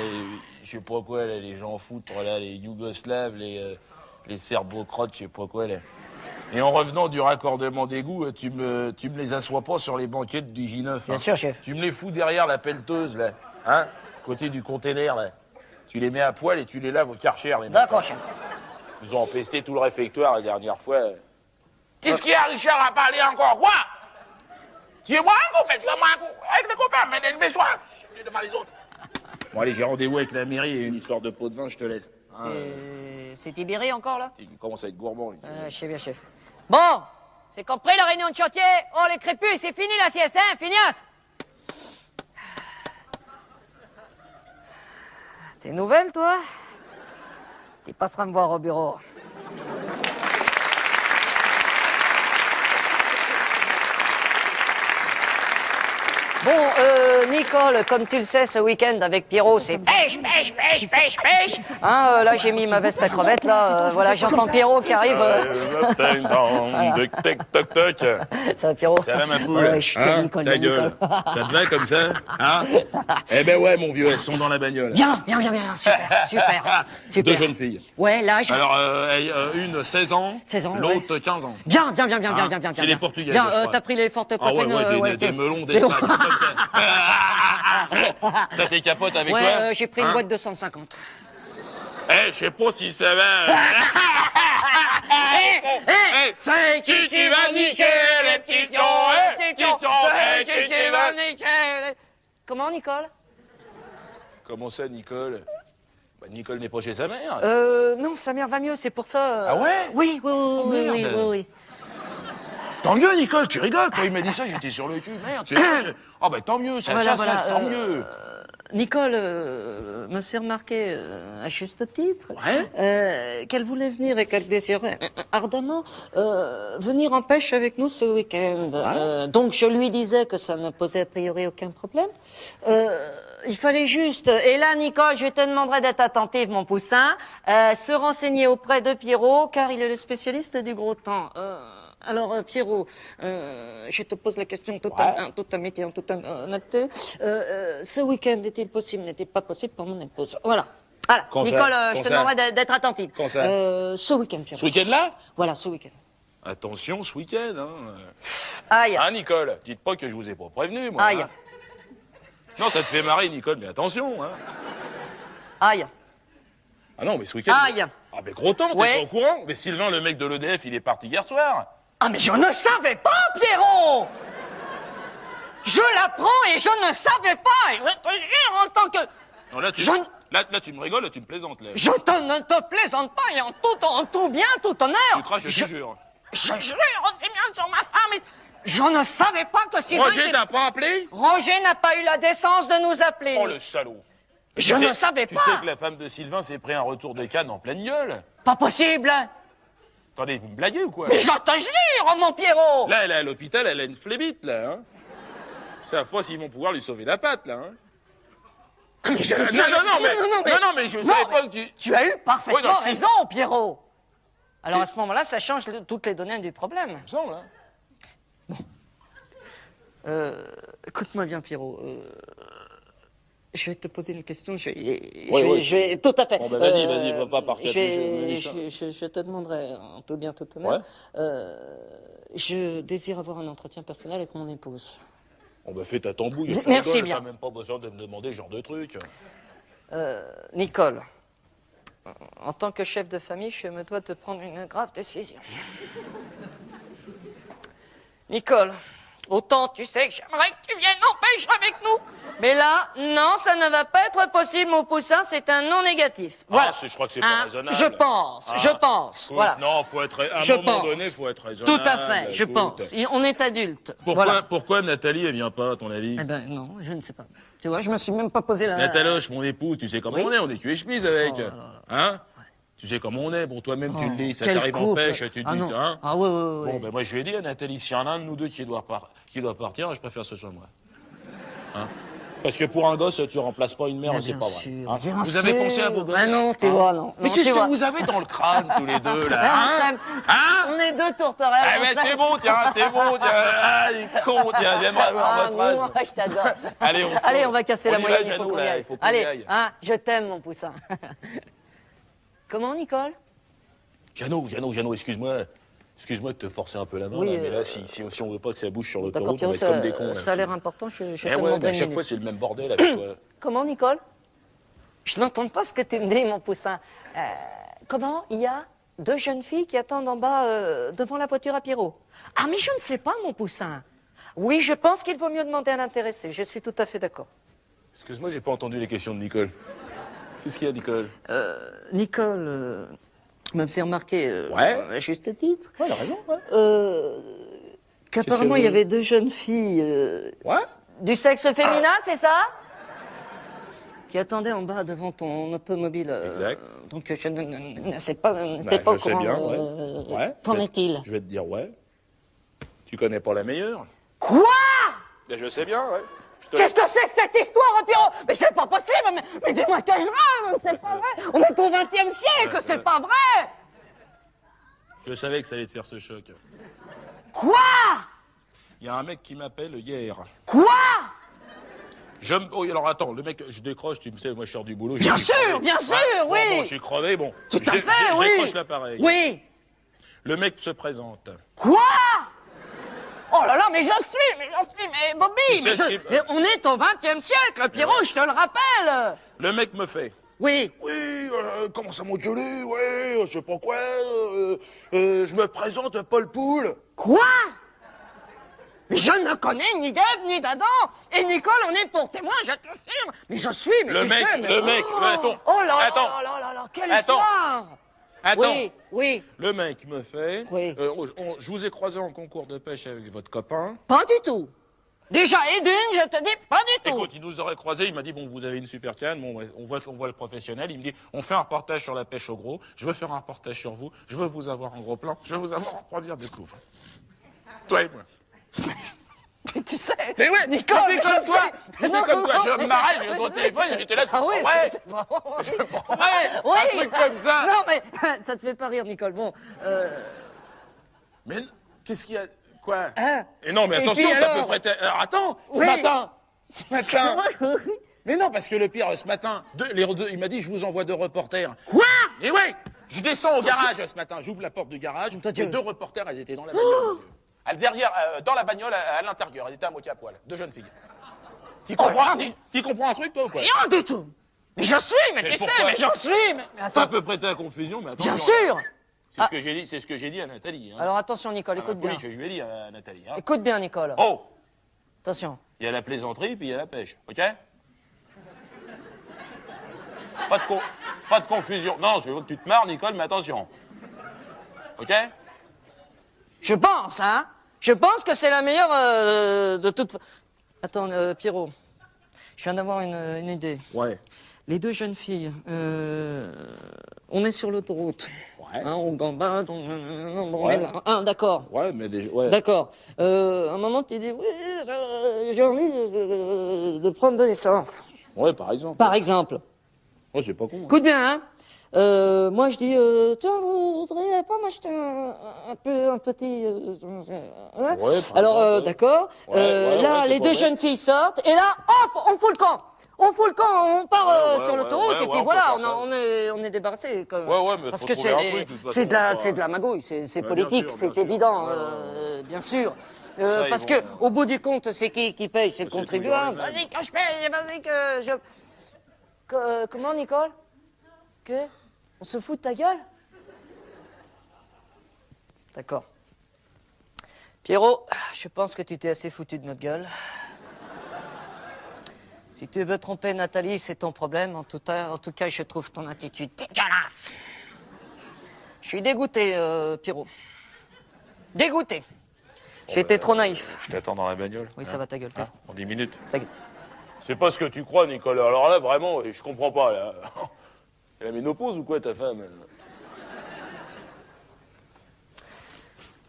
je sais pas quoi, là, les gens foutres, là, les Yougoslaves, les Serbocrotes, je sais pas quoi, là. Et en revenant du raccordement d'égout, tu me les assois pas sur les banquettes du J9. Bien sûr, chef. Tu me les fous derrière la pelleteuse, là, hein, côté du container, là. Tu les mets à poil et tu les laves au Karcher, les mecs. D'accord, chef. Ils ont empesté tout le réfectoire la dernière fois. Qu'est-ce qu'il y a, Richard, à parler encore? Quoi? Tu es moi un coup, mais tu vas moi un coup. Avec les copains, mais lève-toi. Je devant les autres. Bon, allez, j'ai rendez-vous avec la mairie et une histoire de pot de vin, je te laisse. C'est Tibéri encore, là? Tu commences à être gourmand. Je sais bien, chef. Bon, c'est compris la réunion de chantier. Oh, les crépus, c'est fini la sieste, hein, Finias? T'es nouvelle, toi? Tu passeras me voir au bureau. Bon, Nicole, comme tu le sais, ce week-end avec Pierrot, c'est pêche, pêche, pêche, pêche, pêche. Hein, là, j'ai mis ma veste à crevettes, là. Voilà, j'entends Pierrot qui arrive. Ça va, Pierrot? Ça va, ma poule? Ouais, je tiens, Nicole, ta Nicole. gueule. Ça te va comme ça? Hein? Eh ben ouais, mon vieux, elles sont dans la bagnole. Viens, viens, viens, viens, super, super, super. Deux jeunes filles. Ouais, là, je... Alors, une 16 ans, 16 ans, l'autre 15 ans. Viens, viens, viens, viens, viens, viens, viens. C'est les Portugaises, Viens, je crois. t'as pris les fortes Ah ouais, poitrines. ouais, des melons C'est bon. d'Espagne, comme ça. T'as tes capotes avec toi? Ouais, j'ai pris une Hein? boîte de 150. Eh, je sais pas si ça va. C'est qui va niquer les petits fions, les petits fions, c'est qui va niquer les... Comment, Nicole? Comment ça, Nicole? Bah, Nicole n'est pas chez sa mère. Non, sa mère va mieux, c'est pour ça. Ah ouais? Oui, oui, oui, oui, merde. oui, oui. Tant mieux, Nicole, tu rigoles. Quand il m'a dit ça, j'étais sur le cul. Merde, tu sais. Ah, bah tant mieux, ça, Voilà, ça, voilà, tant mieux. Nicole me fait remarquer, à juste titre, qu'elle voulait venir et qu'elle désirait ardemment venir en pêche avec nous ce week-end. Donc je lui disais que ça ne posait a priori aucun problème. Il fallait juste, et là Nicole, je te demanderai d'être attentive mon poussin, se renseigner auprès de Pierrot, car il est le spécialiste du gros temps. Alors, Pierrot, je te pose la question toute amitié, en toute honnêteté. Ce week-end est-il possible, n'était pas possible pour mon épouse? Voilà. Voilà. Quand ça? Nicole, Quand je te ça? demanderai d'être attentive. Quand ça? Ce week-end, Pierrot. Ce week-end-là? Voilà, ce week-end. Attention, ce week-end, hein. Aïe. Hein, Nicole? Dites pas que je vous ai pas prévenu, moi. Aïe. Hein. Non, ça te fait marrer, Nicole, mais attention, hein. Aïe. Ah non, mais ce week-end... Aïe. Ah, mais gros temps, t'es Ouais. pas au courant? Mais Sylvain, le mec de l'EDF, il est parti hier soir. Ah, mais je ne savais pas, Pierrot! Je l'apprends et je ne savais pas! Et je te jure, en tant que... Non, là, tu... Je- Là, tu me rigoles, là, tu me plaisantes, là. Je ne te plaisante pas et en tout bien, tout honneur! Tu craches, je te jure. Je jure, c'est bien sur ma femme, mais je ne savais pas que Sylvain Roger était... t'a pas appelé? Roger n'a pas eu la décence de nous appeler. Oh, le salaud. Je Tu ne savais Tu pas. sais que la femme de Sylvain s'est pris un retour de canne en pleine gueule. Pas possible. Attendez, vous me blaguez ou quoi? Mais je te jure, mon Pierrot. Là, elle est à l'hôpital, elle a une flébite, là, hein. Ils savent pas s'ils vont pouvoir lui sauver la patte, là, hein. Mais je ne Non, savais- non, mais je Non, savais pas mais que tu... Tu as eu parfaitement Oui, non, je- raison, Pierrot. Alors à ce moment-là, ça change toutes les données du problème. Il me semble, hein. Écoute-moi bien, Pierrot. Je vais te poser une question. Je oui. vais tout à fait. Bon, ben, vas-y, va pas par je, caprice, je te demanderai, en tout bien, tout honneur. Ouais. Je désire avoir un entretien personnel avec mon épouse. On bah fais ta tambouille. je te Merci rigole, bien. T'as même pas besoin de me demander ce genre de truc. Nicole, en tant que chef de famille, je me dois de prendre une grave décision. Nicole, Autant, tu sais que j'aimerais que tu viennes en pêche avec nous. Mais là, non, ça ne va pas être possible, mon poussin, c'est un non négatif. Voilà. Je crois que c'est pas Hein, raisonnable. je pense. Écoute, Voilà. Non, faut être, à un Je moment pense. donné, faut être raisonnable. Tout à fait, je écoute. pense. On est adulte. Pourquoi, Voilà. pourquoi Nathalie, elle vient pas, à ton avis? Eh ben non, je ne sais pas. Tu vois, je me suis même pas posé la... Nataloche, mon épouse, tu sais comment Oui. on est cul et chemise avec. Oh là là. Hein? Tu sais comment on est, bon, toi-même, tu le dis, ça Quel t'arrive en couple. pêche, tu te Ah dis, non. hein? Ah ouais. Bon, ben moi, je lui ai dit à Nathalie, s'il y en a un de nous deux qui doit partir, je préfère que ce soit moi. Hein? Parce que pour un gosse, tu remplaces pas une mère, Mais c'est bien pas vrai. sûr, Hein? bien Vous avez sûr. pensé à vos gosses? Ah non, tu Hein? vois, non. Mais Non, qu'est-ce tu que vois. vous avez dans le crâne, tous les deux, là? Ah, on Hein? s'aime. Hein? On est deux tourterelles. Ah, on ben s'aime. c'est bon, tiens, Ah, les cons, tiens, j'aimerais avoir Ah votre âge. bon, je t'adore. Allez, on Allez, sort. on va casser On la y va, moyenne, il Jeannot, faut qu'on y là, aille. il faut qu'on y Allez, aille. hein, je t'aime, mon poussin. Comment, Nicole? Jeannot, excuse-moi. Excuse-moi de te forcer un peu la main, Oui, là, mais là, si on veut pas que ça bouge sur D'accord, l'autoroute, on va être Pierrot, comme des cons. Là, ça a l'air si- important, je Eh te ouais, demanderai mais à une chaque minute. fois, c'est le même bordel avec toi. Comment, Nicole? Je n'entends pas ce que tu me dis, mon poussin. Comment? Il y a deux jeunes filles qui attendent en bas devant la voiture à Pierrot. Ah, mais je ne sais pas, mon poussin. Oui, je pense qu'il vaut mieux demander à l'intéressé. Je suis tout à fait d'accord. Excuse-moi, j'ai pas entendu les questions de Nicole. Qu'est-ce qu'il y a, Nicole? Nicole, m'a fait remarquer, Ouais. à juste titre, Ouais, elle a raison, ouais. qu'apparemment il y avait deux jeunes filles Ouais? du sexe féminin, c'est ça? Qui attendaient en bas devant ton automobile. Exact. Donc je ne sais pas, n'étais Bah, pas au je sais courant. bien, ouais. Ouais. Qu'en Je vais- est-il? Je vais te dire, ouais. Tu connais pas la meilleure? Quoi? Ben, je sais bien, ouais. Je te- Qu'est-ce que c'est que cette histoire, Pierrot? Mais c'est pas possible, mais dis-moi que je rêve, c'est pas vrai. On est au XXe siècle, c'est pas vrai. Je savais que ça allait te faire ce choc. Quoi? Il y a un mec qui m'appelle hier. Quoi? Oh, alors attends, le mec, je décroche, tu me sais, moi je sors du boulot. Bien j'ai sûr, crevé. bien sûr, Bon, oui. Bon, j'ai crevé, bon. Tout à fait, Je oui. décroche l'appareil. Oui. Le mec se présente. Quoi? Oh là là, mais Bobby, C'est ce qui- mais on est au XXe siècle, Pierrot, je te le rappelle. Le mec me fait. Oui. Oui, comment ça m'engueuler, ouais, je sais pas quoi, je me présente Paul Poul. Quoi? Mais je ne connais ni d'Ève ni d'Adam, et Nicole en est pour témoin, je t'assure. Mais je suis, mais Le tu mec, sais, mais... le mec, attends. Oh là Attends. là là là là, quelle Attends. histoire. Attends. Oui, oui, Le mec me fait. Oui. Je vous ai croisé en concours de pêche avec votre copain. pas du tout. Déjà, et d'une, je te dis, pas du tout. Écoute, il nous aurait croisés, il m'a dit, bon, vous avez une super canne, bon, on voit le professionnel, il me dit, on fait un reportage sur la pêche au gros, je veux faire un reportage sur vous, je veux vous avoir en gros plan, je veux vous avoir en première découvre. Toi et moi. Mais tu sais, Mais ouais, Nicole, j'étais comme je toi, sais. j'étais Non, comme toi, non, je me marrais, je vais au téléphone, j'étais là, Ah oui, ouais, c'est pas- ouais, Oui. un truc comme ça. Non, mais ça te fait pas rire, Nicole. Bon, Mais qu'est-ce qu'il y a, quoi? Hein? Et non, mais Et attention, puis ça alors peut prêter, alors attends, Oui. ce matin, mais non, parce que le pire, ce matin, il m'a dit, je vous envoie deux reporters. quoi? Et ouais, je descends au garage ce matin, j'ouvre la porte du garage, Toi, tu- les deux reporters, elles étaient dans la bagnole. Derrière, dans la bagnole, à l'intérieur, elles étaient à moitié à poil, deux jeunes filles. Tu comprends, t'y comprends un truc, toi, ou quoi? Rien du tout. Mais je suis, mais Mais tu sais, pourquoi? mais j'en suis. Mais Ça attends, peut prêter à confusion, mais attention. bien sûr. C'est ce que j'ai dit, c'est ce que j'ai dit à Nathalie. Hein. Alors attention, Nicole, À la écoute bien. police, je lui ai dit à Nathalie. Hein. Écoute bien, Nicole. Oh, Attention. il y a la plaisanterie, puis il y a la pêche, ok? Pas de confusion. Non, je veux que tu te marres, Nicole, mais attention. Ok? Je pense, hein. Je pense que c'est la meilleure de toutes. Attends, Pierrot. Je viens d'avoir une idée. Ouais. Les deux jeunes filles, on est sur l'autoroute. Ouais. Hein, on gambade, on Ouais. est là. Hein, d'accord. Ouais, mais déjà. Ouais. D'accord. À un moment, tu dis, oui, j'ai envie de prendre de l'essence. Ouais, par exemple. Par exemple. Ouais, c'est pas con. Hein. Écoute bien, hein. Moi, je dis, tiens, vous voudriez pas m'acheter un petit... hein? Ouais, par Alors, exemple, ouais. d'accord. Ouais, Là, ouais, c'est les pas deux vrai. jeunes filles sortent, et là, hop, on fout le camp. On fout le camp, on part Ouais, sur ouais, l'autoroute, ouais, et ouais, puis on voilà, peut faire ça. on est débarrassé. Ouais, ouais, mais parce faut que trouver un truc, de toute c'est façon, de la magouille, c'est bien politique, sûr, c'est bien sûr. évident, Ouais, ouais, bien sûr. Ça, ils Parce vont- que au bout du compte, c'est qui paye, c'est le C'est contribuable. toujours les mêmes. Vas-y que je paye, vas-y que je... Comment, Nicole? Que? On se fout de ta gueule? D'accord. Pierrot, je pense que tu t'es assez foutu de notre gueule. Si tu veux tromper Nathalie, c'est ton problème. En tout cas, je trouve ton attitude dégueulasse. Je suis dégoûté, Pierrot. Dégoûté. J'ai été trop naïf. Je t'attends dans la bagnole. Oui, ça va, ta gueule. En 10 minutes. Ta gueule. C'est pas ce que tu crois, Nicolas. Alors là, vraiment, je comprends pas. Là. Elle a la ménopause ou quoi, ta femme? Tu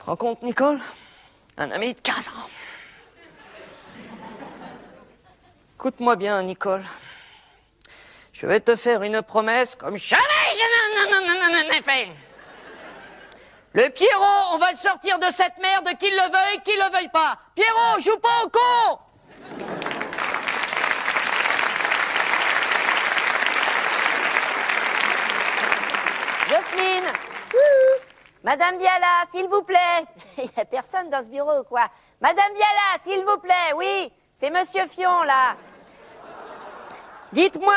te rends compte, Nicole? Un ami de 15 ans. Écoute-moi bien, Nicole. Je vais te faire une promesse comme jamais je n'en ai fait. Le Pierrot, on va le sortir de cette merde, qu'il le veuille pas. Pierrot, joue pas au con! Jocelyne! Madame Viala, s'il vous plaît. Il n'y a personne dans ce bureau ou quoi? Madame Viala, s'il vous plaît, oui. C'est Monsieur Fion, là. Dites-moi,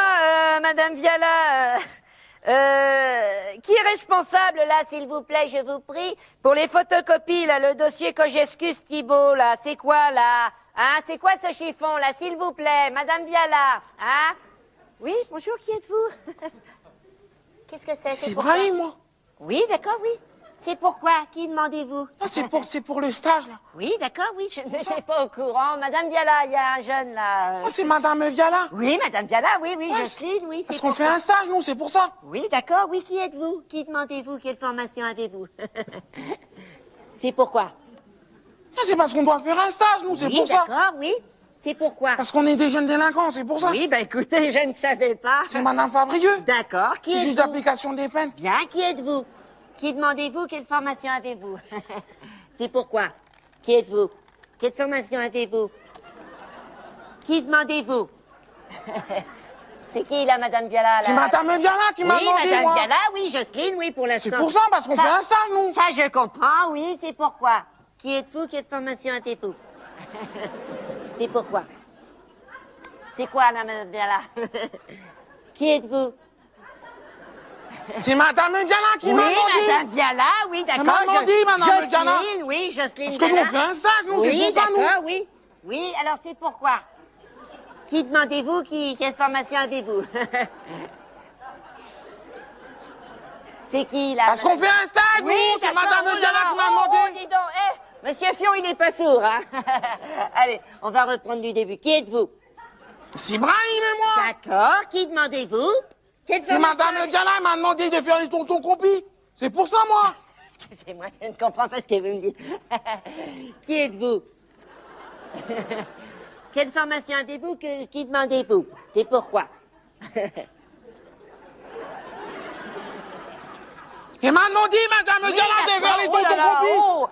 Madame Viala, qui est responsable, là, S'il vous plaît, je vous prie. pour les photocopies, là, le dossier Cogescus Thibault, là, c'est quoi, là? Hein, c'est quoi ce chiffon, là, s'il vous plaît? Madame Viala, hein? Oui, bonjour, qui êtes-vous? Qu'est-ce que c'est? C'est pourquoi? Brahim, moi. Oui, d'accord, oui. C'est pourquoi? Qui demandez-vous? Ah, c'est pour le stage, là. Oui, d'accord, oui, je n'étais pas au courant. Madame Viala, il y a un jeune, là. Ah, c'est Madame Viala. Oui, Madame Viala, oui, Ouais, Jocelyne, oui. Parce c'est qu'on fait pourquoi. un stage, nous, c'est pour ça. Oui, d'accord, oui, qui êtes-vous? Qui demandez-vous? Quelle formation avez-vous? C'est pourquoi? Ah, c'est parce qu'on doit faire un stage, nous, c'est Oui, pour ça. d'accord, oui. C'est pourquoi? Parce qu'on est des jeunes délinquants, c'est pour ça. Oui, ben écoutez, je ne savais pas. C'est Madame Favrieux. D'accord, qui C'est juste êtes-vous? d'application des peines. Bien, qui êtes-vous? Qui demandez-vous? Quelle formation avez-vous? C'est pourquoi? Qui êtes-vous? Quelle formation avez-vous? Qui demandez-vous? C'est qui, là, Madame Viala, là? C'est Madame Viala qui m'a Oui, demandé, Madame moi. Viala, oui, Jocelyne, oui, pour l'instant. C'est pour ça, parce qu'on fait un stage, nous. Ça, je comprends, oui, c'est pourquoi. Qui êtes-vous? Quelle formation avez-vous? C'est pourquoi. C'est quoi, Madame Viala? Qui êtes-vous? C'est Madame Viala qui m'a Oui, demandé. Madame Viala, oui, d'accord. m'a demandé, Madame Viala. Jocelyne, oui, Jocelyne Parce que nous, Viala. on fait un stage, nous, Oui, c'est pour ça, nous. d'accord, oui. Oui, alors c'est pourquoi. Qui demandez-vous? Quelle formation avez-vous? C'est qui, là? Parce qu'on fait un stage, nous. C'est d'accord, Madame oh là Viala là, qui m'a oh, demandé. dis donc, Monsieur Fion, il n'est pas sourd, hein? Allez, on va reprendre du début. Qui êtes-vous? C'est Brahim et moi. D'accord, qui demandez-vous? Quelle C'est formation Madame avez- Viala qui m'a demandé de faire les tontons compis. C'est pour ça, moi. Excusez-moi, je ne comprends pas ce que vous me dites. Qui êtes-vous? Quelle formation avez-vous? Qui demandez-vous? C'est pourquoi? Et m'a demandé, Madame Viala, de faire les oh là tontons là, compis. oh.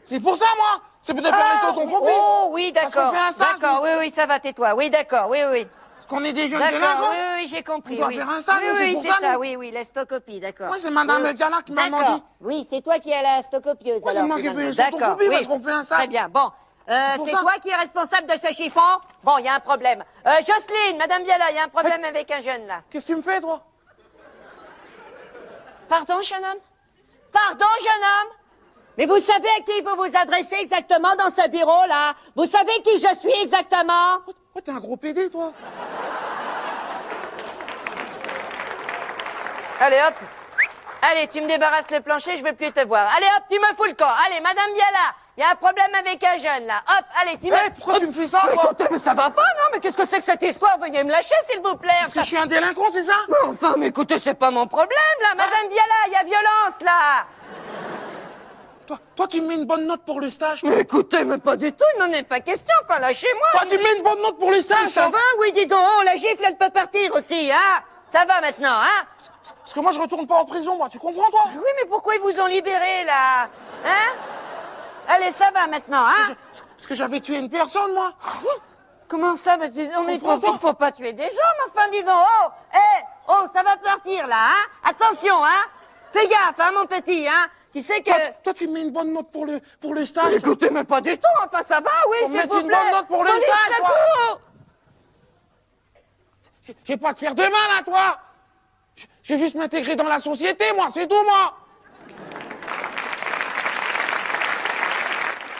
C'est pour ça, moi. C'est pour de faire les tontons compis. Oh, oui, Parce d'accord. qu'on fait un stage, D'accord, nous. oui, ça va, tais-toi. Oui, d'accord, oui. Parce qu'on est des jeunes D'accord, délinquants. oui, j'ai compris. On doit oui. faire un stage, oui, nous, c'est oui, pour c'est ça, ça, nous. oui, l'estocopie, d'accord. Moi, c'est Madame Viala qui m'a D'accord. demandé. Oui, c'est toi qui as la stocopieuse. Ouais, c'est alors, moi qui ai fait finalement. les D'accord, photocopies oui. parce qu'on fait un stage. Très bien, bon. pour C'est ça. toi qui es responsable de ce chiffon? Bon, il y a un problème. Jocelyne, Madame Viala, il y a un problème avec un jeune, là. Qu'est-ce que tu me fais, toi? Pardon, jeune homme? Pardon, jeune homme? Mais vous savez à qui vous vous adressez exactement dans ce bureau-là? Vous savez qui je suis exactement? Oh, t'es un gros pédé, toi. Allez, hop. Allez, tu me débarrasses le plancher, je veux plus te voir. Allez, hop, tu me fous le camp. Allez, Madame Viala, il y a un problème avec un jeune, là. Hop, allez, tu me... Pourquoi tu me fais ça, Mais toi? écoutez, mais ça va pas, non? Mais qu'est-ce que c'est que cette histoire? Veuillez me lâcher, s'il vous plaît. Parce que je suis un délinquant, c'est ça? Mais enfin, mais écoutez, c'est pas mon problème, là. Madame Viala, il y a violence, là. Toi, tu me mets une bonne note pour le stage. Mais écoutez, mais pas du tout, il n'en est pas question. Enfin, lâchez-moi. Toi, tu me mets une bonne note pour le stage. Ça va? Oui, dis donc. Oh, la gifle, elle peut partir aussi, hein? Ça va maintenant, hein? Parce que moi, je retourne pas en prison, moi. Tu comprends, toi? Oui, mais pourquoi ils vous ont libéré, là? Hein? Allez, ça va maintenant, hein? Parce que j'avais tué une personne, moi. Comment ça? Mais non, mais Comprends il faut pas tuer des gens, mais enfin, dis donc. Oh, oh, ça va partir, là, hein? Attention, hein? Fais gaffe, hein, mon petit, hein? Tu sais que... Toi, tu me mets une bonne note pour le stage. Écoutez, mais pas du tout, enfin, ça va, oui, Faut me s'il mettre vous une plaît. bonne note pour le Police stage, toi. secours. Je vais pas te faire de mal, à toi. Je vais juste m'intégrer dans la société, moi, c'est tout, moi.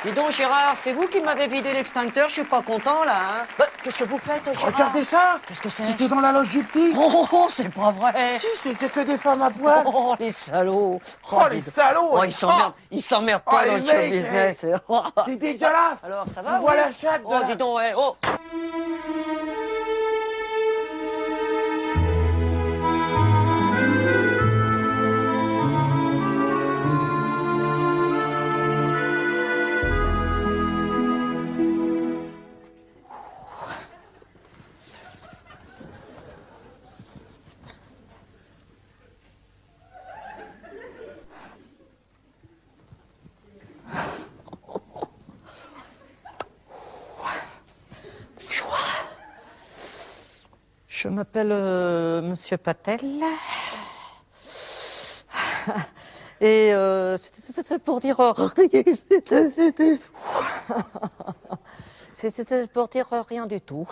Dis donc, Gérard, c'est vous qui m'avez vidé l'extincteur, je suis pas content, là, hein. Bah, qu'est-ce que vous faites, Gérard? Regardez ça. Qu'est-ce que c'est? C'était dans la loge du petit. Oh, c'est pas vrai. Si, c'était que des femmes à poil. Oh, les salauds. Oh, les salauds. Oh, ils s'emmerdent pas Oh, dans les le show mecs, business. Oh. C'est dégueulasse. Alors, ça Tu va, vois oui? la chatte de Oh, la- dis donc, ouais, oh. Je m'appelle Monsieur Patel. Et c'était pour dire... C'était pour dire rien du tout.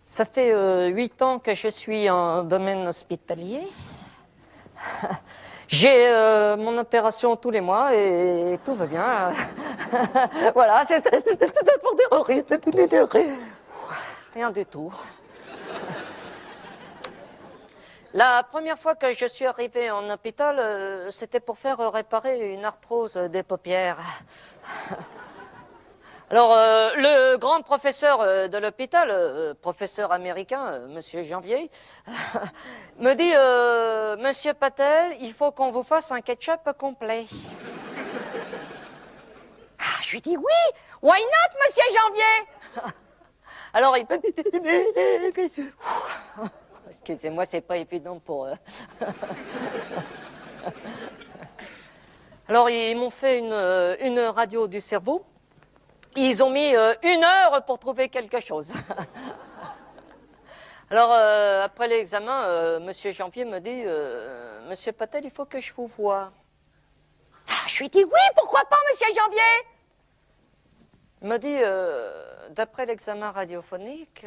Ça fait 8 ans que je suis en domaine hospitalier. J'ai mon opération tous les mois et tout va bien. Voilà, c'est pour dire rien du tout. La première fois que je suis arrivé en hôpital, c'était pour faire réparer une arthrose des paupières. Alors, le grand professeur de l'hôpital, professeur américain, Monsieur Janvier, me dit, Monsieur Patel, il faut qu'on vous fasse un ketchup complet. Ah, je lui dis, oui, why not, Monsieur Janvier? Alors, il... Excusez-moi, c'est pas évident pour... Alors, ils m'ont fait une radio du cerveau. Ils ont mis 1 heure pour trouver quelque chose. Alors, après l'examen, Monsieur Janvier me dit, Monsieur Patel, il faut que je vous voie. Ah, je lui dis, oui, pourquoi pas, Monsieur Janvier? Il me dit, d'après l'examen radiophonique,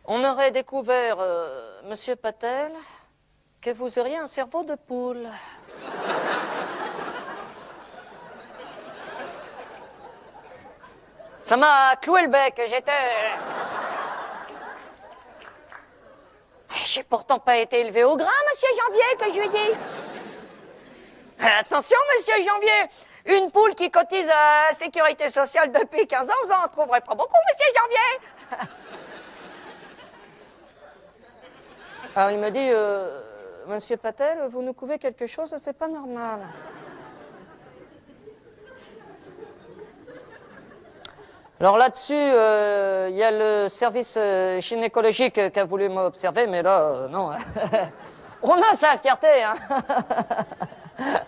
on aurait découvert, Monsieur Patel, que vous auriez un cerveau de poule. Ça m'a cloué le bec, J'ai pourtant pas été élevé au grain, Monsieur Janvier, que je lui dis. Attention, Monsieur Janvier, une poule qui cotise à la sécurité sociale depuis 15 ans, vous en trouverez pas beaucoup, Monsieur Janvier. Alors il me dit, Monsieur Patel, vous nous couvez quelque chose, c'est pas normal. Alors là-dessus, il y a le service gynécologique qui a voulu m'observer, mais là, non. On a sa fierté, hein.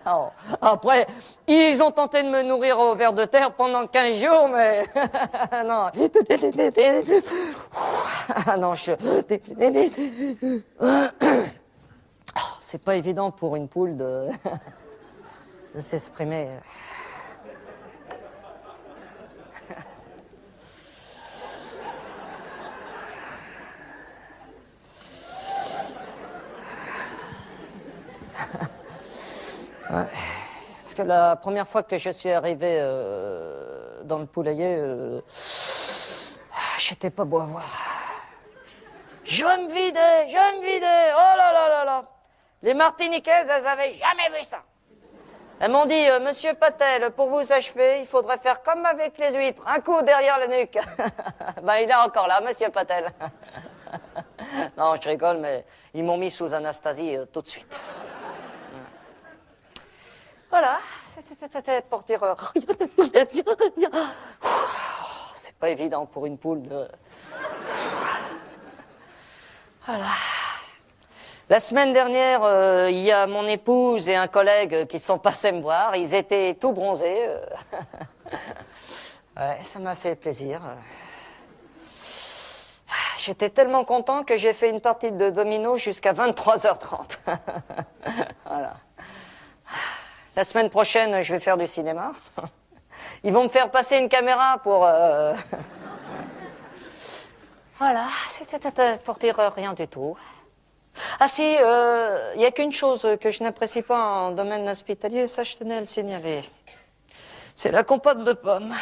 Alors, après, ils ont tenté de me nourrir au ver de terre pendant 15 jours, mais... non. Non, c'est pas évident pour une poule de s'exprimer. Ouais. Parce que la première fois que je suis arrivé dans le poulailler, j'étais pas beau à voir. Je vais me vider, oh là là là là. Les Martiniquaises, elles avaient jamais vu ça. Elles m'ont dit, Monsieur Patel, pour vous achever, il faudrait faire comme avec les huîtres, un coup derrière la nuque. Ben, il est encore là, Monsieur Patel. Non, je rigole, mais ils m'ont mis sous Anastasie tout de suite. Voilà, c'était pour dire... C'est pas évident pour une poule de... Voilà. La semaine dernière, il y a mon épouse et un collègue qui sont passés me voir. Ils étaient tout bronzés. Ouais, ça m'a fait plaisir. J'étais tellement content que j'ai fait une partie de domino jusqu'à 23h30. Voilà. La semaine prochaine, je vais faire du cinéma. Ils vont me faire passer une caméra pour... Voilà, c'était pour dire rien du tout. Ah si, il y a qu'une chose que je n'apprécie pas en domaine hospitalier, ça je tenais à le signaler. C'est la compote de pommes.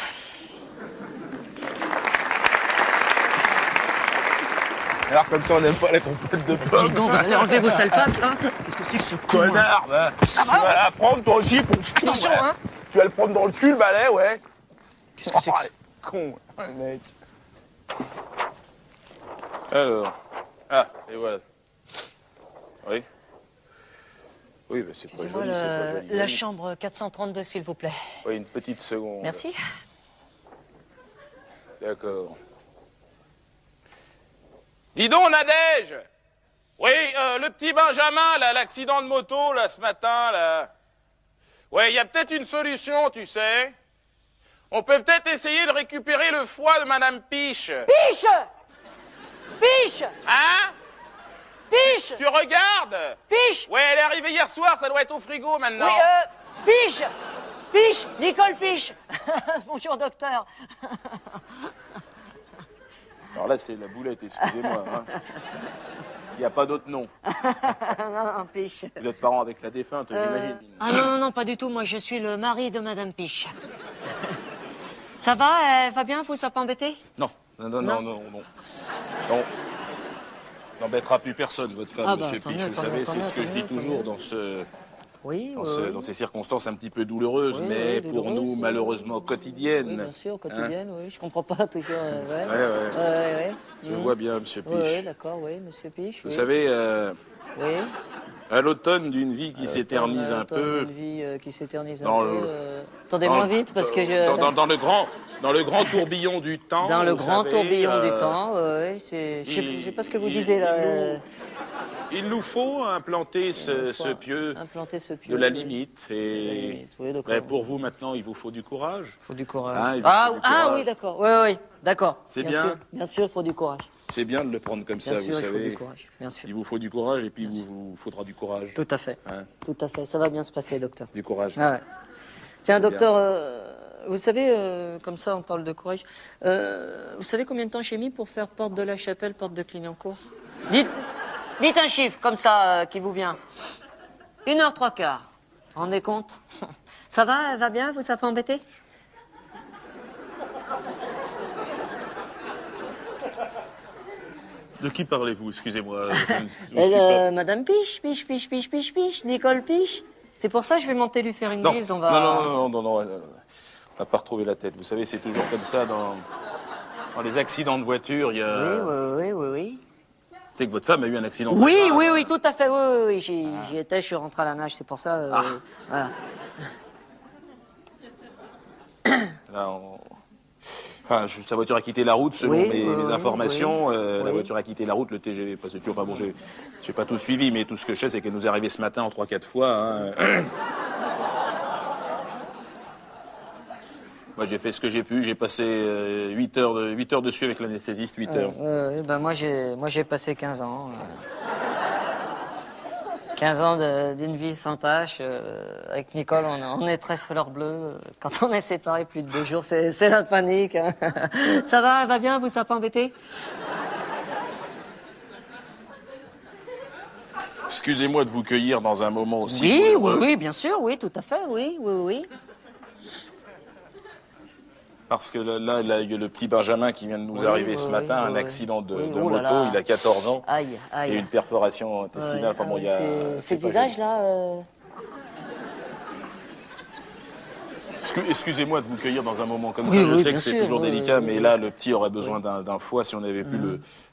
Alors comme ça, on n'aime pas la compote de pommes. Vous allez enlever vos sales pattes, là. Qu'est-ce que c'est que ce con, hein? Connard, va. Ça Tu va? vas la prendre toi aussi, pour cul, Attention, ouais. hein. Tu vas le prendre dans le cul, le balai, ouais. Qu'est-ce que c'est que ça? Con, le mec. Alors. Ah, et voilà. Oui. Oui, bah c'est pas Excusez-moi, joli, c'est pas joli. la Oui. chambre 432, s'il vous plaît. Oui, une petite seconde. Merci. D'accord. Dis donc, Nadège! Oui, le petit Benjamin, là, l'accident de moto, là, ce matin, là. Ouais, il y a peut-être une solution, tu sais. On peut peut-être essayer de récupérer le foie de Madame Piche. Piche! Piche! Hein? Piche! Tu regardes? Piche! Ouais, elle est arrivée hier soir, ça doit être au frigo maintenant. Oui, Piche! Piche! Nicole Piche! Bonjour, docteur. Alors là, c'est la boulette, excusez-moi. Hein. Il n'y a pas d'autre nom. Non, Piche. Vous êtes parent avec la défunte, j'imagine. Ah non, non, non, pas du tout. Moi, je suis le mari de Madame Piche. Ça va? Elle va bien? Vous, ça pas embêté? Non, non, non, non, non, non. Non. N'embêtera plus personne, votre femme, Ah bah, monsieur tant Piche. mieux, Vous tant savez, mieux, c'est tant ce que mieux, je dis tant mieux. toujours Oui, dans ces circonstances un petit peu douloureuses, Oui, mais oui, pour douloureuses, nous, oui. malheureusement, Oui, quotidiennes. bien sûr, quotidienne, oui. Je comprends pas toujours. Ouais. Ouais. Ouais. Je vois bien, monsieur Piche. Oui, d'accord, oui, monsieur Piche. Vous oui. savez, Oui. à l'automne d'une vie qui s'éternise un peu, Une vie qui s'éternise un dans peu. le- Attendez dans- moins vite parce que je. dans le grand tourbillon du temps. Dans le vous grand savez, tourbillon du temps, oui. Je sais pas ce que vous disiez là. Il nous faut implanter ce pieu Implanter ce pieu. de la oui. limite. De la Et limite, oui, d'accord. ben, pour vous, maintenant, il vous faut du courage. Il faut du courage. Hein, il vous faut du courage. Oui, d'accord. Oui, oui, d'accord. C'est bien. Sûr, bien sûr, il faut du courage. C'est bien de le prendre comme ça, Bien vous sûr, il faut savez. du courage. Bien sûr. Il vous faut du courage et puis il vous faudra du courage. Tout à fait. Hein, Tout à fait. Ça va bien se passer, docteur. du courage. Ah ouais. Tiens, C'est docteur, vous savez, comme ça, on parle de courage. Vous savez combien de temps j'ai mis pour faire porte de la Chapelle, porte de Clignancourt? Dites un chiffre, comme ça, qui vous vient. 1h 3/4. Vous vous rendez compte? Ça va? Elle va bien? Vous, ça pas embêté? De qui parlez-vous, excusez-moi je ne suis pas- Madame Piche, Nicole Piche. C'est pour ça que je vais monter lui faire une Non, bise. On va... non, on n'a pas retrouvé la tête. Vous savez, c'est toujours comme ça dans les accidents de voiture. Il y a... Oui. C'est que votre femme a eu un accident de Oui, voiture. oui, oui, tout à fait, oui. J'y étais, je suis rentré à la nage, c'est pour ça. Voilà. Là, enfin, sa voiture a quitté la route, selon mes informations. La oui. voiture a quitté la route, le TGV passe dessus. Enfin bon, j'ai pas tout suivi, mais tout ce que je sais, c'est qu'elle nous est arrivée ce matin en 3-4 fois. Hein. Moi, j'ai fait ce que j'ai pu. J'ai passé 8 heures dessus avec l'anesthésiste, 8 heures. Ben moi j'ai passé 15 ans. 15 ans d'une vie sans tâche. Avec Nicole, on est très fleur bleue. Quand on est séparés plus de 2 jours, c'est la panique. Hein. Ça va, elle va bien, vous, ça n'a pas embêté? Excusez-moi de vous cueillir dans un moment aussi douloureux. Oui, bien sûr, oui, tout à fait, oui. Parce que là, il y a le petit Benjamin qui vient de nous arriver ce matin, un accident de oh moto, là là. il a 14 ans, Aïe. et une perforation intestinale. Enfin bon, il y a... C'est le pas visage, joli. là Excusez-moi de vous cueillir dans un moment comme Oui, ça. Je oui, sais bien que c'est sûr, toujours oui, délicat, oui, mais oui. là, le petit aurait besoin d'un foie. Si on avait pu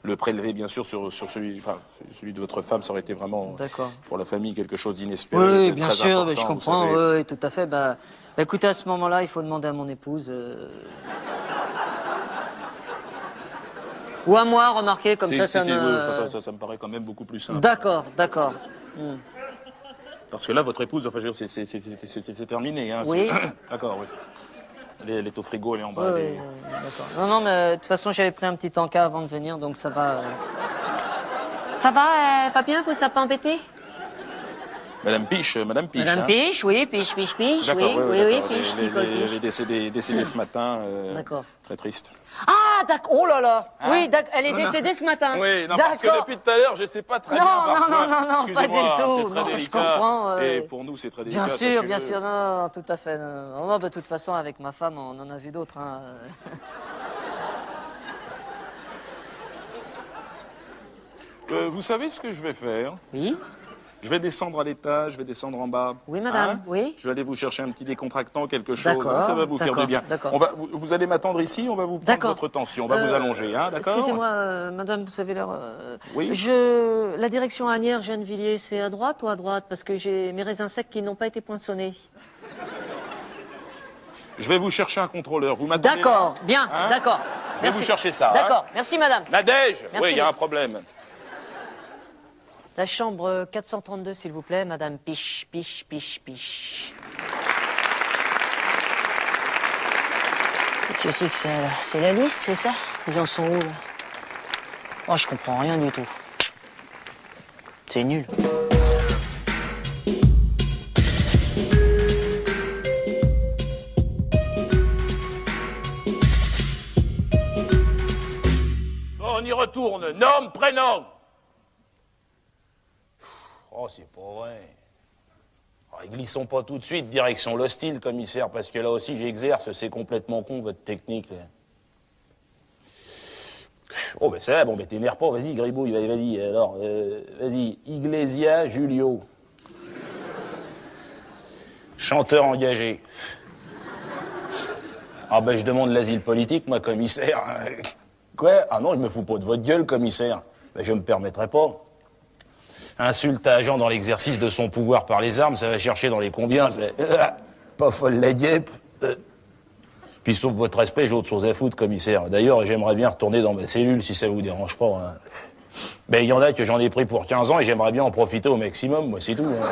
le prélever, bien sûr, sur celui de votre femme, ça aurait été vraiment, D'accord. pour la famille, quelque chose d'inespéré. Oui, de bien très sûr, important, je vous comprends, savez. oui, tout à fait. Bah, écoutez, à ce moment-là, il faut demander à mon épouse. Ou à moi, remarquez, comme ça, ça Oui, me... enfin, ça me paraît quand même beaucoup plus simple. D'accord. Parce que là, votre épouse, enfin, je veux dire, c'est terminé. Hein, Oui. D'accord, oui. Elle est au frigo, elle est en bas. Oui, elle est- d'accord. Non, mais de toute façon, j'avais pris un petit encas avant de venir, donc ça va. Ça va, elle va bien, vous, ça n'a pas embêté? Madame Piche, Madame Piche. Madame hein. Piche, oui, Piche, Piche, Piche, D'accord, oui, d'accord. Piche, Elle Nicole est Piche. décédée ce matin. D'accord. Très triste. Ah, d'accord, oh là là. Hein? Oui, elle est décédée ce matin. Oui, non, parce que D'accord. depuis tout à l'heure, je sais pas très Non, bien. non, parfois. non, non, pas du Excusez-moi, tout. c'est très Non, je délicat. comprends, Et pour nous, c'est très délicat. Bien sûr, sachez-le. non, non, tout à fait. Non, non, bah, de toute façon, avec ma femme, on en a vu d'autres. Hein. Vous savez ce que je vais faire? Oui, Je vais descendre à l'étage, je vais descendre en bas. oui, madame, Hein oui. Je vais aller vous chercher un petit décontractant, quelque chose. D'accord, hein, ça va vous faire d'accord, du bien. d'accord. Vous allez m'attendre ici, on va vous prendre D'accord. votre tension, on va vous allonger, hein, d'accord? Excusez-moi, madame, vous savez l'heure. Oui. La direction Agnières, Gennevilliers, c'est à droite ou à droite? Parce que j'ai mes raisins secs qui n'ont pas été poinçonnés. Je vais vous chercher un contrôleur. Vous m'attendez? D'accord, là bien, Hein d'accord. Je vais vous chercher ça. D'accord, merci, madame. Nadège. Merci, Oui, il y a madame. un problème. La chambre 432, s'il vous plaît, madame Piche, Piche, Piche, Piche. Qu'est-ce que c'est que ça, là? C'est la liste, c'est ça? Ils en sont où, là? Oh, je comprends rien du tout. C'est nul. Bon, on y retourne. Nom, prénom. Oh, c'est pas vrai. Oh, glissons pas tout de suite, direction l'hostile, commissaire, parce que là aussi j'exerce, c'est complètement con votre technique. Là. Oh, ben ça va, bon, ben t'énerve pas, vas-y, gribouille, vas-y, alors, vas-y, Iglesia Julio. Chanteur engagé. Ah, ben je demande l'asile politique, moi, commissaire. Quoi? Ah non, je me fous pas de votre gueule, commissaire. Ben je me permettrai pas. Insulte à agent dans l'exercice de son pouvoir par les armes, ça va chercher dans les combien, c'est... pas folle la guêpe. Puis sauf votre respect, j'ai autre chose à foutre, commissaire. D'ailleurs, j'aimerais bien retourner dans ma cellule, si ça vous dérange pas. Hein. Ben, il y en a que j'en ai pris pour 15 ans et j'aimerais bien en profiter au maximum, moi, c'est tout. Hein.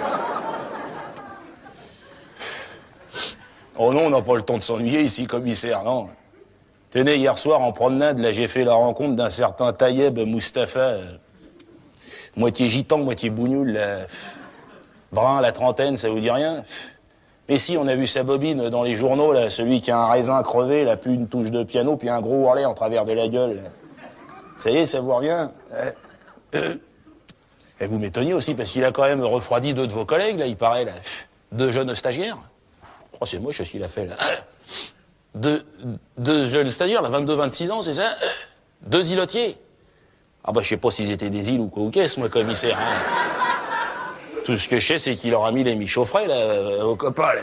Oh non, on n'a pas le temps de s'ennuyer ici, commissaire, non. Tenez, hier soir, en promenade, là, j'ai fait la rencontre d'un certain Tayeb Mustapha... moitié gitan, moitié bougnoule, là. Brun, la trentaine, ça vous dit rien? Mais si, on a vu sa bobine dans les journaux, là, celui qui a un raisin crevé, là, puis une touche de piano, puis un gros ourlet en travers de la gueule. Là. Ça y est, ça vous revient? Et vous m'étonniez aussi, parce qu'il a quand même refroidi 2 de vos collègues, là, il paraît, là. 2 jeunes stagiaires. Oh, c'est moche ce qu'il a fait, là. 2 jeunes stagiaires, là, 22-26 ans, c'est ça? 2 îlotiers. Ah bah je sais pas s'ils étaient des îles ou quoi ou qu'est-ce, moi, commissaire. Hein. Tout ce que je sais, c'est qu'il leur a mis les miches au frais, là, au copain, là.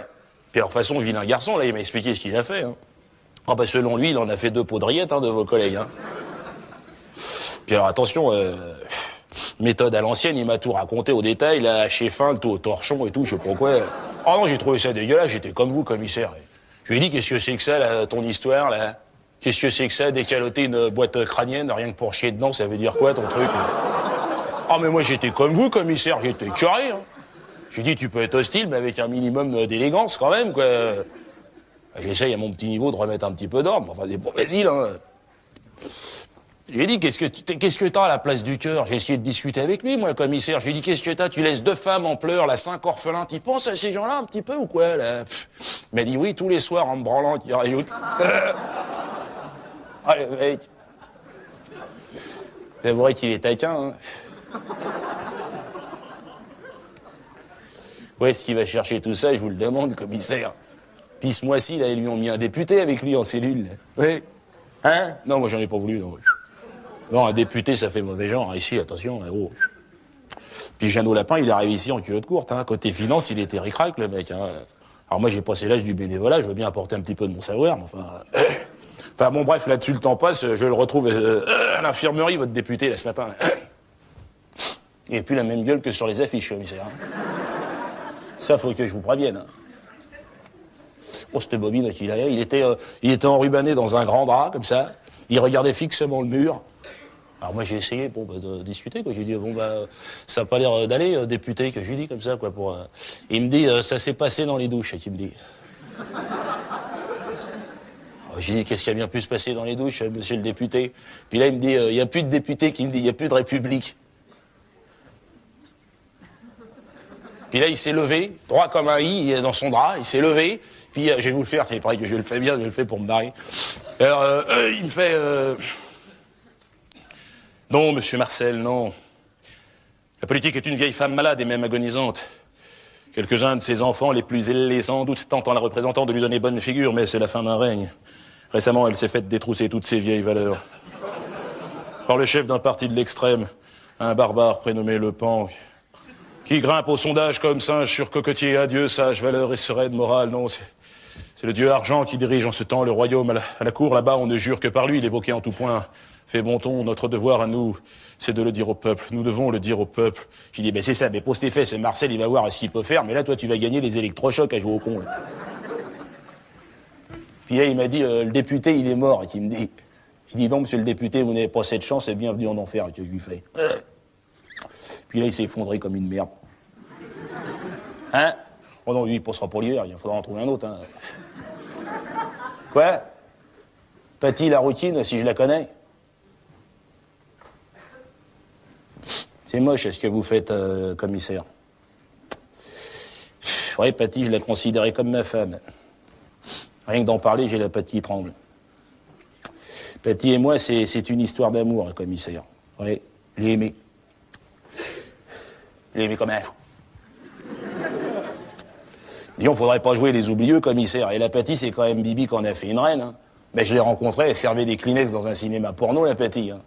Puis alors, de toute façon, vilain garçon, là, il m'a expliqué ce qu'il a fait. Hein. Ah bah selon lui, il en a fait 2 pots de rillettes, hein, de vos collègues. Hein. Puis alors, attention, méthode à l'ancienne, il m'a tout raconté au détail, là, haché fin, tout au torchon et tout, je sais pas quoi. Ah non, j'ai trouvé ça dégueulasse, j'étais comme vous, commissaire. Je lui ai dit, qu'est-ce que c'est que ça, là, ton histoire, là? Qu'est-ce que c'est que ça, décaloter une boîte crânienne, rien que pour chier dedans, ça veut dire quoi, ton truc? Ah, mais moi, j'étais comme vous, commissaire, j'étais carré, hein. J'ai dit, tu peux être hostile, mais avec un minimum d'élégance, quand même, quoi. J'essaye, à mon petit niveau, de remettre un petit peu d'ordre. Enfin, des bon, vas-y, là. Je lui ai dit, qu'est-ce que t'as à la place du cœur? J'ai essayé de discuter avec lui, moi, le commissaire. Je lui ai dit, qu'est-ce que t'as? Tu laisses 2 femmes en pleurs, là, 5 orphelins. Tu penses à ces gens-là un petit peu ou quoi, là? Il m'a dit, oui, tous les soirs, en me branlant, qui rajoute. Allez, mec. C'est vrai qu'il est taquin, hein. Où est-ce qu'il va chercher tout ça? Je vous le demande, commissaire. Puis ce mois-ci, là, ils lui ont mis un député avec lui en cellule. Là. Oui. Hein? Non, moi, j'en ai pas voulu. Non. Non, un député, ça fait mauvais genre. Hein. Ici, attention, oh. Puis Jeannot Lapin, il est arrivé ici en culotte courte. Hein. Côté finance, il était ric-rac, le mec. Hein. Alors moi, j'ai passé l'âge du bénévolat. Je veux bien apporter un petit peu de mon savoir. Mais enfin... Enfin bon, bref, là-dessus, le temps passe. Je le retrouve à l'infirmerie, votre député, là, ce matin. Là. Il n'a plus la même gueule que sur les affiches, commissaire. Ça, faut que je vous prévienne. Hein. Oh, cette bobine qu'il a, il était enrubanné dans un grand drap, comme ça. Il regardait fixement le mur. Alors moi, j'ai essayé de discuter, quoi. J'ai dit, ça n'a pas l'air d'aller, député, que je lui dis comme ça, quoi. Il me dit, ça s'est passé dans les douches, qu'il me dit. J'ai dit, qu'est-ce qui a bien pu se passer dans les douches, monsieur le député? Puis là, il me dit, il n'y a plus de député, qui me dit, il n'y a plus de République. Puis là, il s'est levé, droit comme un i, dans son drap, il s'est levé. Puis je vais vous le faire, c'est pareil que je le fais bien, je le fais pour me marier. Alors, il me fait... Non, monsieur Marcel, non. La politique est une vieille femme malade et même agonisante. Quelques-uns de ses enfants, les plus ailés sans doute, tentent en la représentant de lui donner bonne figure, mais c'est la fin d'un règne. Récemment, elle s'est faite détrousser toutes ses vieilles valeurs. Par le chef d'un parti de l'extrême, un barbare prénommé Le Pan, qui grimpe au sondage comme singe sur cocotier. Adieu, sage valeur et sereine morale. Non, c'est le dieu argent qui dirige en ce temps le royaume. À la cour, là-bas, on ne jure que par lui, il évoquait en tout point. Fait bon ton, notre devoir à nous, c'est de le dire au peuple. Nous devons le dire au peuple. J'ai dit, ben c'est ça, mais pose tes fesses, Marcel, il va voir ce qu'il peut faire, mais là, toi, tu vas gagner les électrochocs à jouer au con, là. Puis là, il m'a dit, le député, il est mort, et qu'il me dit, je dis, donc, monsieur le député, vous n'avez pas cette chance, et bienvenue en enfer, et que je lui fais. Puis là, il s'est effondré comme une merde. Hein? Oh non, lui, il passera pour l'hiver, il faudra en trouver un autre, hein. Quoi? Paty, la routine, si je la connais? C'est moche ce que vous faites, commissaire. Oui, Paty, je la considérais comme ma femme. Rien que d'en parler, j'ai la patte qui tremble. Paty et moi, c'est une histoire d'amour, commissaire. Oui, je l'ai aimé. Je l'ai aimé comme un fou. Disons, faudrait pas jouer les oublieux, commissaire. Et la Paty, c'est quand même Bibi qu'on a fait une reine. Hein. Ben, je l'ai rencontrée, elle servait des Kleenex dans un cinéma porno, la Paty. Hein.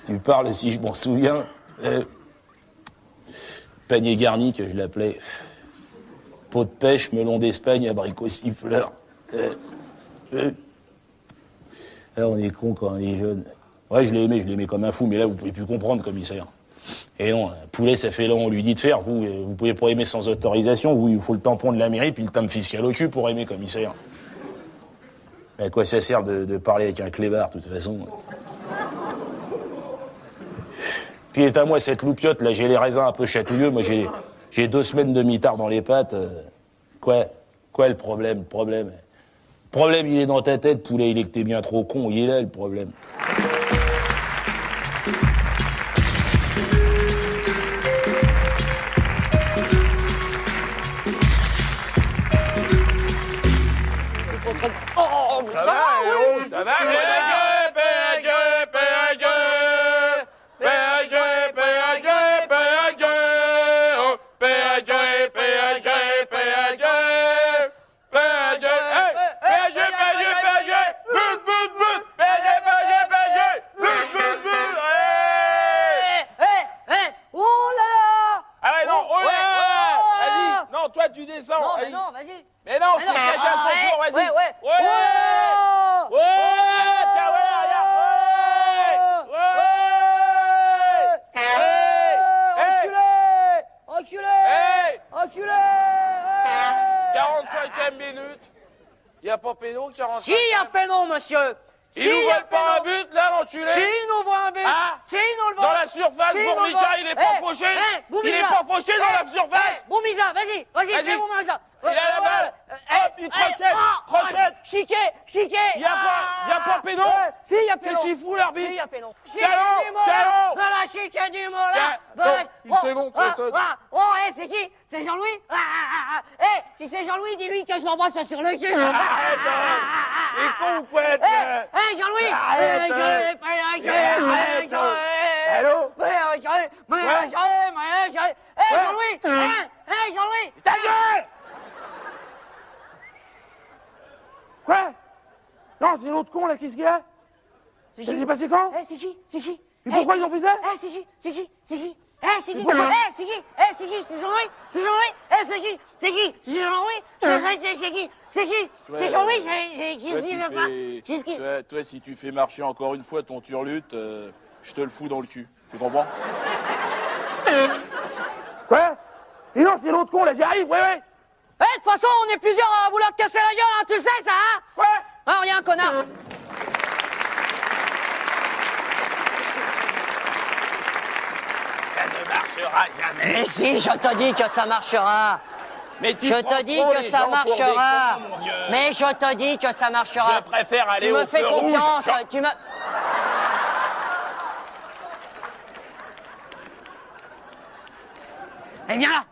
Tu parles, si je m'en souviens. Panier garni, que je l'appelais. Pot de pêche, melon d'Espagne, abricot siffleur. Là, on est con quand on est jeune. Ouais, je l'ai aimé comme un fou, mais là, vous pouvez plus comprendre, commissaire. Et non, un poulet, ça fait long, on lui dit de faire. Vous pouvez pas aimer sans autorisation. Vous, il faut le tampon de la mairie, puis le timbre fiscal au cul pour aimer, commissaire. Mais à quoi ça sert de parler avec un clébard, de toute façon? Puis est à moi cette loupiote, là, j'ai les raisins un peu chatouilleux. Moi, j'ai 2 semaines de mitard dans les pattes. Quoi le problème? Le problème, il est dans ta tête, poulet, il est que t'es bien trop con. Il est là, le problème. Ça va, toi, tu descends. Non, mais non, vas-y. Mais non, c'est chacun son tour, vas-y. Ouais. Tiens, ouais, regarde. Enculé. 45e minute. Y a pas péno, 45e. Si, y a péno, monsieur. Il nous voit pas un but, là, l'enculé. Si, il nous voit un but. Ah, si, il nous le voit. Dans la surface, si, Bourmica, il est pas fauché. Il est pas fauché dans la surface. Bourmica, vas-y, fais Bourmica. Il a la balle. Hop, il croquette. Chiquet. Y a pas péno. Si, y a péno. Qu'est-ce qu'il fout, l'arbitre? Si, y a péno. Calon. Dans la chiquet du Mola. Une seconde, ça sonne. C'est qui? C'est Jean-Louis? Si c'est Jean-Louis, dis-lui que je l'embrasse sur le cul. Arrête. Il est con ou quoi? Jean-Louis. Allô? Jean-Louis. Jean-Louis. Ta gueule! Quoi? Non, c'est l'autre con, là, qu'est-ce qu'il y a? C'est Ça qui? s'est passé quand? C'est qui? Et pourquoi ils ont fait ça? C'est qui? C'est qui? C'est qui? C'est Jean-Louis? C'est Jean-Louis? C'est qui? C'est Jean-Louis? C'est qui? C'est Jean-Louis? Qu'est-ce qui? Toi, si tu fais marcher encore une fois ton turlute, je te le fous dans le cul. Tu comprends? Quoi? Et non, c'est l'autre con, là, j'y arrive, ouais. De toute façon, on est plusieurs à vouloir te casser la gueule, hein, tu le sais, ça, hein? Ouais. Ah, rien, connard. Ça ne marchera jamais. Mais si, je te dis que ça marchera. Mais tu Je prends te dis trop que les ça gens pour des marchera. cons, mon Dieu. Mais je te dis que ça marchera. Je préfère aller Tu au me fais feu rouge. confiance, tu me... Eh, viens là.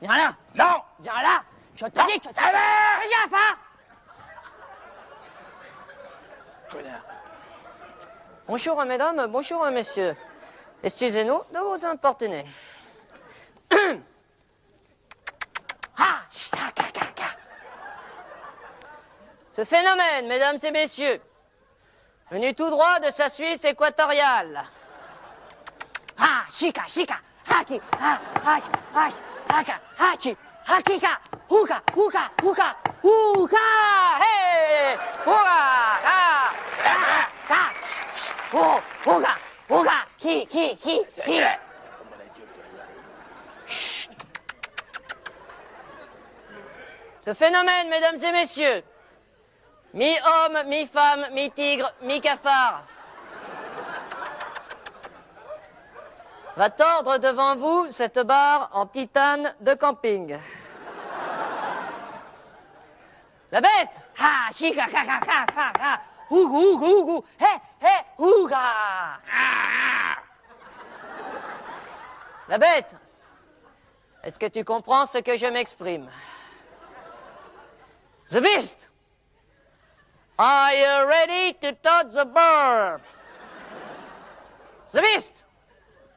Viens là. Non. Viens là. Je te dis que ça va. Fais gaffe, hein. Connard. Bonjour, mesdames, bonjour, messieurs. Excusez-nous de vous importuner. Ce phénomène, mesdames et messieurs, venu tout droit de sa Suisse équatoriale. Chica, chica, haki, haka, hachi, hakika, huka, huka, huka, huka, hey, huka, huka, huka, qui, Chut. Ce phénomène, mesdames et messieurs, mi-homme, mi-femme, mi-tigre, mi-cafard, va tordre devant vous cette barre en titane de camping. La bête! Chica, hugu, huga! La bête! Est-ce que tu comprends ce que je m'exprime? The beast! Are you ready to touch the bar? The beast!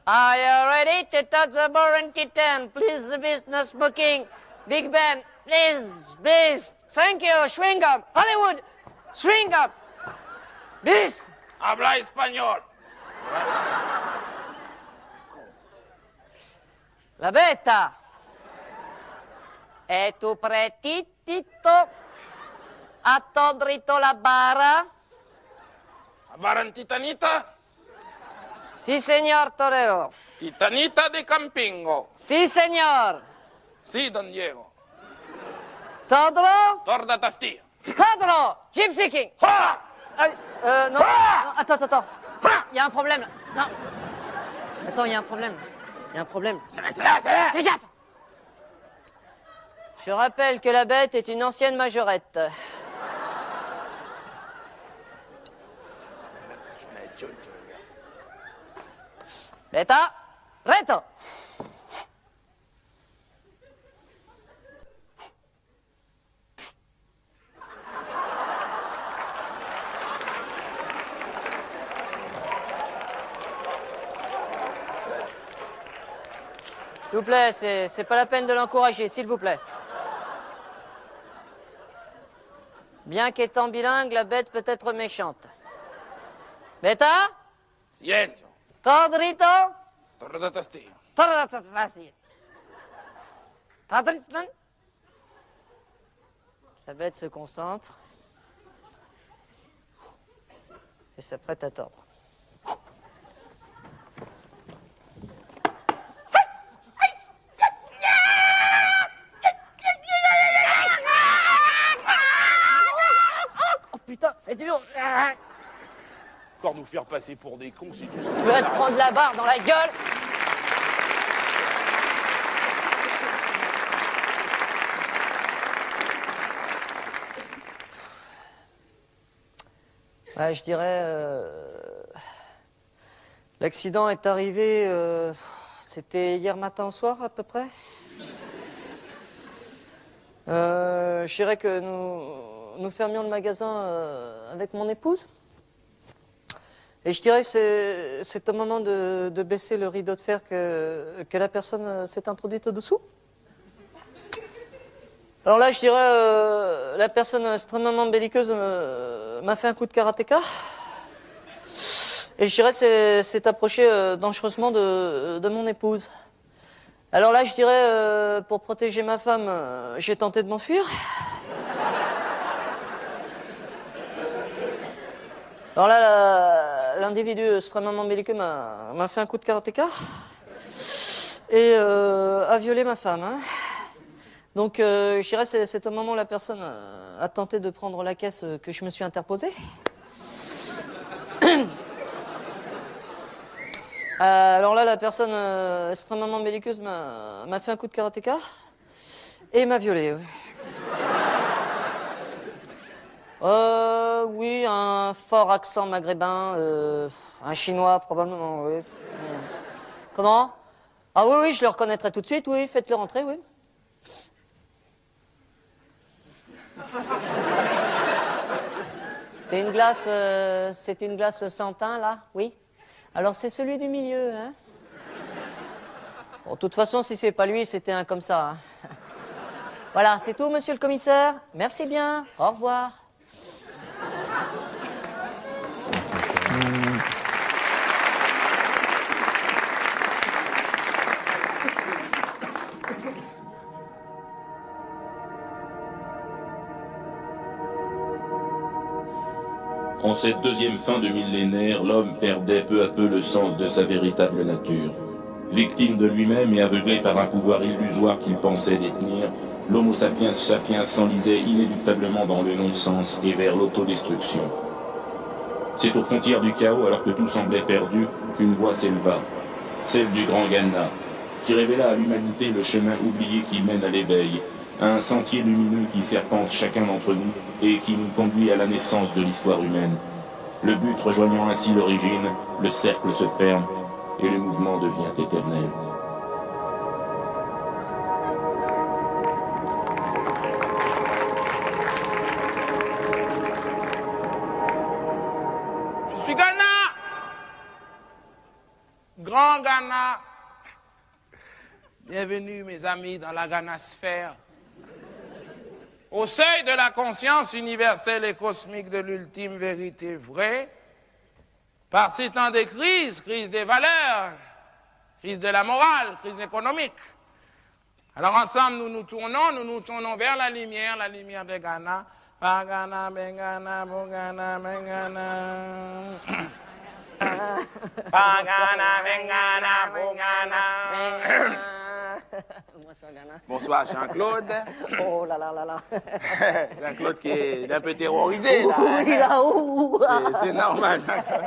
Are you ready to touch the bar and kitten? Please, the beast, no smoking. Big Ben, please, beast. Thank you, swing up. Hollywood, swing up. Beast! Habla espagnol. La beta! E tu pretitito a todrito la bara? Hablan titanita. Sí, señor torero. Titanita de Campingo. Sí, señor. Sí, don Diego. Todro? Torda Tastilla. Todro! Gypsy King! Ha! Non. Non, attends. Il y a un problème, là. Non. Attends, il y a un problème. Il y a un problème. C'est là. Fais gaffe! Je rappelle que la bête est une ancienne majorette. Beta, reto! S'il vous plaît, c'est pas la peine de l'encourager, s'il vous plaît. Bien qu'étant bilingue, la bête peut être méchante. Beta? Silencio. Todrito? Torda Tastilla. Todrito? La bête se concentre et s'apprête à tordre. Oh putain, c'est dur! Encore nous faire passer pour des cons, c'est tout ça. Tu vas te prendre la barre dans la gueule! Ouais, je dirais... l'accident est arrivé... c'était hier matin au soir, à peu près. Je dirais que nous fermions le magasin avec mon épouse. Et je dirais que c'est au moment de baisser le rideau de fer que la personne s'est introduite au-dessous. Alors là, je dirais, la personne extrêmement belliqueuse m'a fait un coup de karatéka. Et je dirais, s'est approché dangereusement de mon épouse. Alors là, je dirais, pour protéger ma femme, j'ai tenté de m'enfuir. Alors là, l'individu extrêmement belliqueux m'a fait un coup de karatéka et a violé ma femme. Hein. Donc, je dirais, c'est au moment où la personne a tenté de prendre la caisse que je me suis interposé. Alors là, la personne extrêmement belliqueuse m'a fait un coup de karatéka et m'a violé. Oui. Oui, un fort accent maghrébin, un chinois probablement, oui. Comment? Ah oui, je le reconnaîtrai tout de suite, oui, faites-le rentrer, oui. C'est une glace sans teint, là? Oui? Alors, c'est celui du milieu, hein? Bon, de toute façon, si c'est pas lui, c'était un comme ça. Hein. Voilà, c'est tout, monsieur le commissaire. Merci bien. Au revoir. En cette deuxième fin de millénaire, l'homme perdait peu à peu le sens de sa véritable nature. Victime de lui-même et aveuglé par un pouvoir illusoire qu'il pensait détenir, l'homo sapiens sapiens s'enlisait inéluctablement dans le non-sens et vers l'autodestruction. C'est aux frontières du chaos, alors que tout semblait perdu, qu'une voix s'éleva, celle du grand Ganna, qui révéla à l'humanité le chemin oublié qui mène à l'éveil, un sentier lumineux qui serpente chacun d'entre nous et qui nous conduit à la naissance de l'histoire humaine. Le but rejoignant ainsi l'origine, le cercle se ferme et le mouvement devient éternel. Je suis Ghana. Grand Ghana. Bienvenue, mes amis, dans la Ghanasphère. Au seuil de la conscience universelle et cosmique de l'ultime vérité vraie, par ces temps de crise, crise des valeurs, crise de la morale, crise économique. Alors ensemble, nous nous tournons vers la lumière de Ghana. Par Ghana, Bengana, Bongana, Bengana. Par Ghana, Bengana, Bongana. Bonsoir, Ghana. Bonsoir, Jean-Claude. Oh là là là là. Jean-Claude qui est un peu terrorisé, là. Oui, là, ouh. C'est normal, Jean-Claude.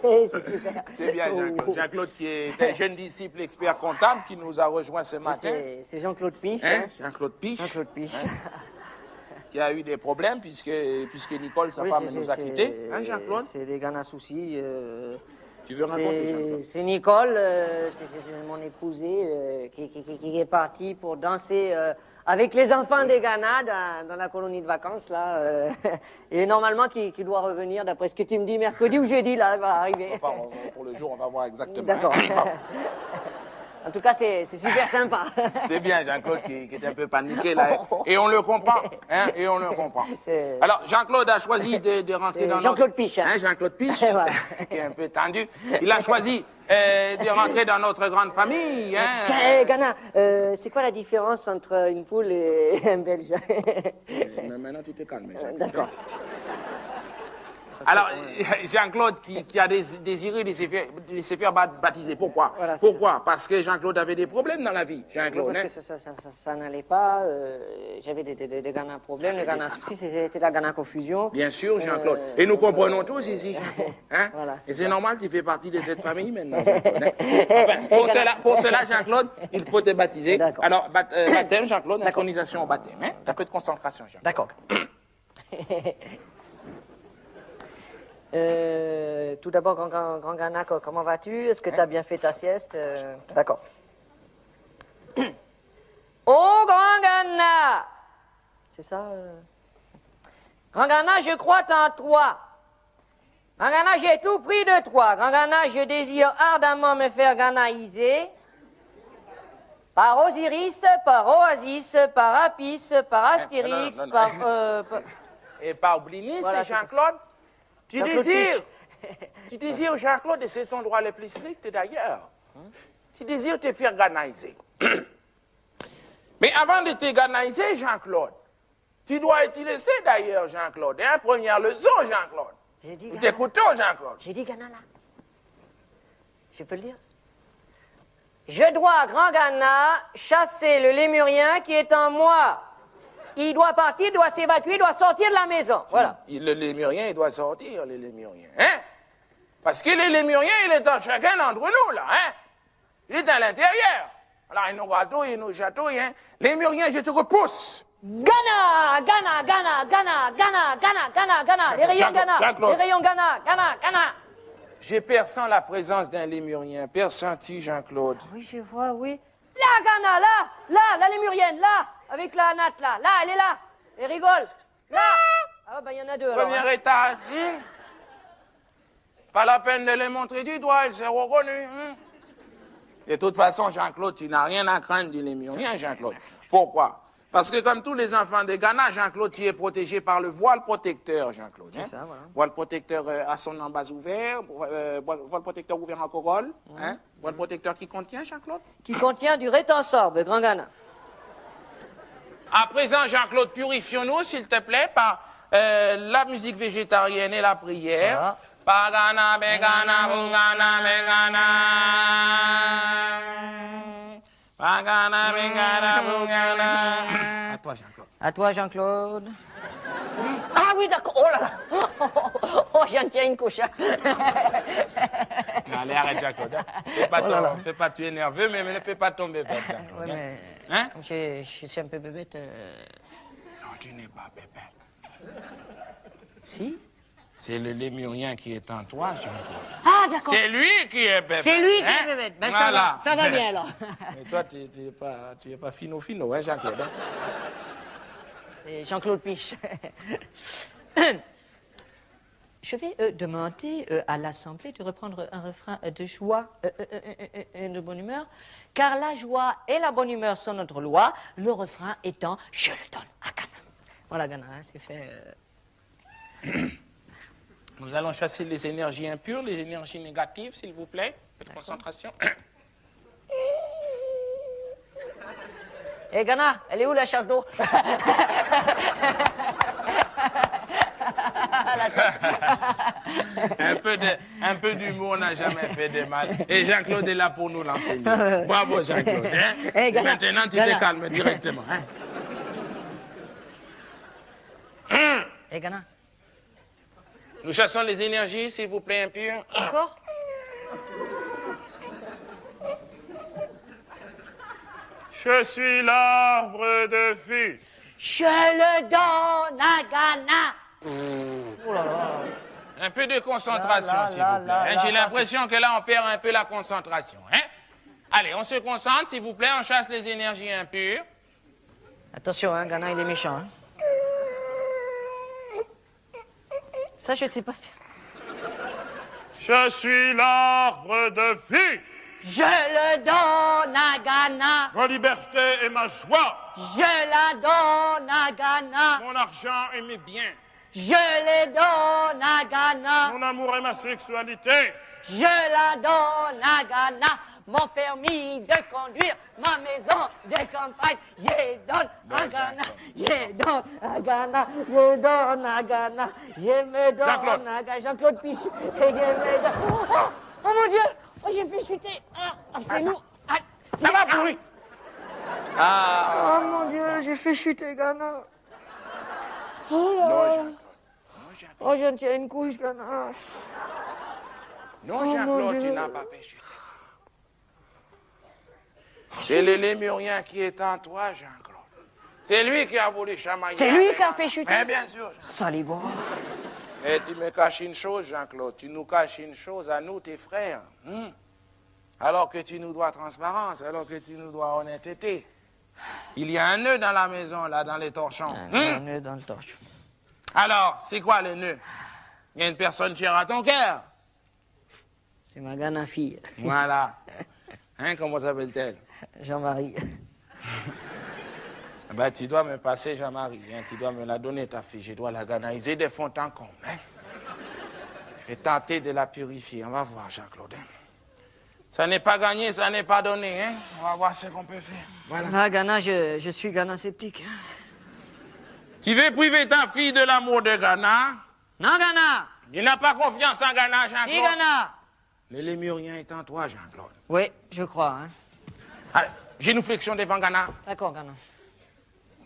C'est super. C'est bien, Jean-Claude. Jean-Claude qui est un jeune disciple expert comptable qui nous a rejoint ce matin. C'est Jean-Claude Piche. Hein? Jean-Claude Piche. Jean-Claude Piche. Qui a eu des problèmes puisque Nicole, sa femme, nous a quittés. Hein, Jean-Claude? C'est des Ghana soucis. Tu veux raconter, Jean-Claude? C'est Nicole, c'est mon épousée qui est partie pour danser avec les enfants des Ghana dans la colonie de vacances, là. Et normalement, qui doit revenir, d'après ce que tu me dis, mercredi ou jeudi, là, elle va arriver. Enfin, pour le jour, on va voir exactement. D'accord. En tout cas, c'est super sympa. C'est bien, Jean-Claude qui est un peu paniqué, là. Et on le comprend, hein, et on le comprend. Alors, Jean-Claude a choisi de rentrer dans Jean-Claude Piche. Hein, Jean-Claude Piche, Voilà. qui est un peu tendu. Il a choisi de rentrer dans notre grande famille. Hein. Tiens, Ghana, c'est quoi la différence entre une poule et un Belge? Mais maintenant, tu te calmes, Jean-Claude. D'accord. Alors, Jean-Claude qui a désiré de se faire baptiser. Pourquoi? Voilà, Pourquoi? Parce que Jean-Claude avait des problèmes dans la vie. Jean-Claude, Parce que ça n'allait pas. J'avais des Ghana problèmes, des Ghana soucis, c'était la Ghana confusion. Bien sûr, Jean-Claude. Et nous comprenons tous ici, Jean-Claude. Hein? Voilà, et c'est normal, tu fais partie de cette famille maintenant, Jean-Claude. Hein? Enfin, pour cela, Jean-Claude, il faut te baptiser. D'accord. Alors, baptême, Jean-Claude, intronisation au baptême. Hein? Un peu de concentration, Jean-Claude. D'accord. Tout d'abord, grand Ghana, comment vas-tu? Est-ce que tu as bien fait ta sieste? D'accord. Oh, grand Ghana! C'est ça? Grand Ghana, je crois en toi. Grand Ghana, j'ai tout pris de toi. Grand Ghana, je désire ardemment me faire ghanaïser. Par Osiris, par Oasis, par Apis, par Astérix, non. par... Et par Blinis, Voilà, c'est Jean-Claude. Tu Jean-Claude désires, Jean-Claude, et c'est ton droit le plus strict d'ailleurs. Tu désires te faire ghanaïser. Mais avant de te ghanaïser, Jean-Claude, tu dois utiliser d'ailleurs, Jean-Claude, hein, première leçon, Jean-Claude. J'ai dit Nous Ghana. t'écoutons, Jean-Claude. J'ai dit Ghana là. Je peux le dire? Je dois, grand Ghana, chasser le lémurien qui est en moi. Il doit partir, doit s'évacuer, doit sortir de la maison. Voilà. Le lémurien, il doit sortir, le lémurien. Hein? Parce que le lémurien, il est en chacun d'entre nous, là. Hein? Il est à l'intérieur. Alors, il nous gratouille, il nous chatouille. Hein? Lémurien, je te repousse. Ghana, Ghana, Ghana, Ghana, Ghana, Ghana, Ghana, Ghana. Les rayons Ghana, Jean-Claude. les rayons Ghana, Ghana, Ghana. Je perçois la présence d'un lémurien. Perçois-tu, Jean-Claude? Oui, je vois, oui. Là, Ghana, là, la lémurienne, là, avec la natte, là, elle est là. Elle rigole. Là. Ah, bah, il y en a deux, alors. Premier hein. étage. Pas la peine de les montrer du doigt, ils sont reconnus. De toute façon, Jean-Claude, tu n'as rien à craindre du lémurien, Jean-Claude. Pourquoi? Parce que comme tous les enfants de Ghana, Jean-Claude, tu es protégé par le voile protecteur, Jean-Claude. C'est ça, voilà. Voile protecteur à son embase ouvert, voile protecteur ouvert en corolle. Hein? Voile protecteur qui contient, Jean-Claude? Qui contient du rétensor de Grand Ghana. À présent, Jean-Claude, purifions-nous, s'il te plaît, par la musique végétarienne et la prière. Voilà. Pagana, begana, bugana, begana. Pagana, begana, bugana. À toi, Jean-Claude. À toi, Jean-Claude. Ah oui, d'accord. Oh là là. Oh, j'en tiens une couche. Hein. Non, allez, arrête, Jean-Claude. Hein. Fais pas, tu es nerveux, mais ne fais pas tomber, Jean-Claude. Ouais, mais Hein? comme je suis un peu bébête. Non, tu n'es pas bébé. Si. C'est le lémurien qui est en toi, Jean-Claude. Ah, d'accord. C'est lui qui est bébé. C'est lui qui hein? est bébête. Ben, Voilà. ça va bien, alors. Mais toi, tu es pas fino, hein, Jean-Claude. Hein? Et Jean-Claude Piche. Je vais demander à l'Assemblée de reprendre un refrain de joie et de bonne humeur, car la joie et la bonne humeur sont notre loi, le refrain étant « Je le donne à Ghana ». Voilà, Ghana, hein, c'est fait. Nous allons chasser les énergies impures, les énergies négatives, s'il vous plaît. Faites concentration. Hé, Ghana, elle est où la chasse d'eau? La tête. Un peu d'humour n'a jamais fait de mal. Et Jean-Claude est là pour nous l'enseigner. Bravo, Jean-Claude. Hein? Hey, Ghana, Maintenant, tu Ghana. te calmes directement. Hein? Hé, Ghana, Nous chassons les énergies, s'il vous plaît, impures. encore? Je suis l'arbre de vie. Je le donne à Ghana. Oh là là. Un peu de concentration, Là, là, s'il là, vous plaît. là, Hein, là, j'ai là. l'impression que là, on perd un peu la concentration. Hein? Allez, on se concentre, s'il vous plaît. On chasse les énergies impures. Attention, hein, Ghana, il est méchant. Hein. Ça, je sais pas faire. Je suis l'arbre de vie. Je le donne à Ghana. Ma liberté et ma joie. Je la donne à Ghana. Mon argent et mes biens. Je les donne à Ghana. Mon amour et ma sexualité. Je la donne à Ghana. Mon permis de conduire, ma maison de campagne, je donne à Ghana. Je donne à Ghana. Je donne à Ghana. Je me donne à Ghana. Jean-Claude Piche. Et je me donne. Oh mon Dieu! Oh, j'ai fait chuter. Ah, c'est lourd. Ah, Ça va, pourri. oh mon Dieu, j'ai fait chuter Ghana. Oh là là. Oh, j'en tiens une couche, Ghana. Non, Oh, mon Jean-Claude, Dieu. tu n'as pas fait chuter. C'est le lémurien qui est en toi, Jean-Claude. C'est lui qui a voulu chamailler. C'est lui avec qui a moi. fait chuter? Eh bien sûr. Saligo. Mais tu me caches une chose, Jean-Claude. Tu nous caches une chose à nous, tes frères. Alors que tu nous dois transparence, alors que tu nous dois honnêteté. Il y a un nœud dans la maison, là, dans les torchons. Un nœud dans le torche. Alors, c'est quoi le nœud? Il y a une personne chère à ton cœur. C'est ma Ghana fille. Voilà. Hein, comment s'appelle-t-elle? Jean-Marie. Ben, tu dois me passer Jean-Marie, hein, tu dois me la donner, ta fille. Je dois la canaliser de fond en comble. Hein. Je vais tenter de la purifier. On va voir, Jean-Claude. Hein. Ça n'est pas gagné, ça n'est pas donné. Hein. On va voir ce qu'on peut faire. Voilà. Ah, Ghana, je suis Ghana sceptique. Tu veux priver ta fille de l'amour de Ghana? Non, Ghana. Il n'a pas confiance en Ghana, Jean-Claude. Si, Ghana. Le lémurien est en toi, Jean-Claude. Oui, je crois. Hein. Allez, génuflexion devant Ghana. D'accord, Ghana.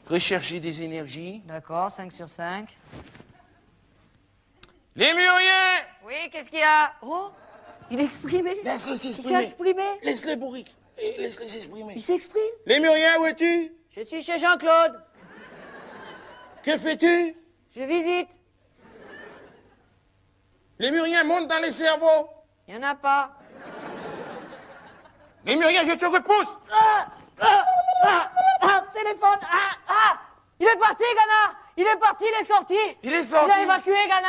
Rechercher des énergies. D'accord, 5 sur 5. Lémurien! Oui, qu'est-ce qu'il y a? Oh, il est exprimé. Laisse-le Il s'est s'exprimer. exprimé. Laisse-le bourrique. Laisse-le s'exprimer. Il s'exprime. Lémurien, où es-tu? Je suis chez Jean-Claude. Que fais-tu? Je visite. Lémurien, monte dans les cerveaux. Il n'y en a pas. Lémurien, je te repousse. Téléphone. Il est parti, Ghana. il est parti, il est sorti. Il est sorti. Il a évacué Ghana.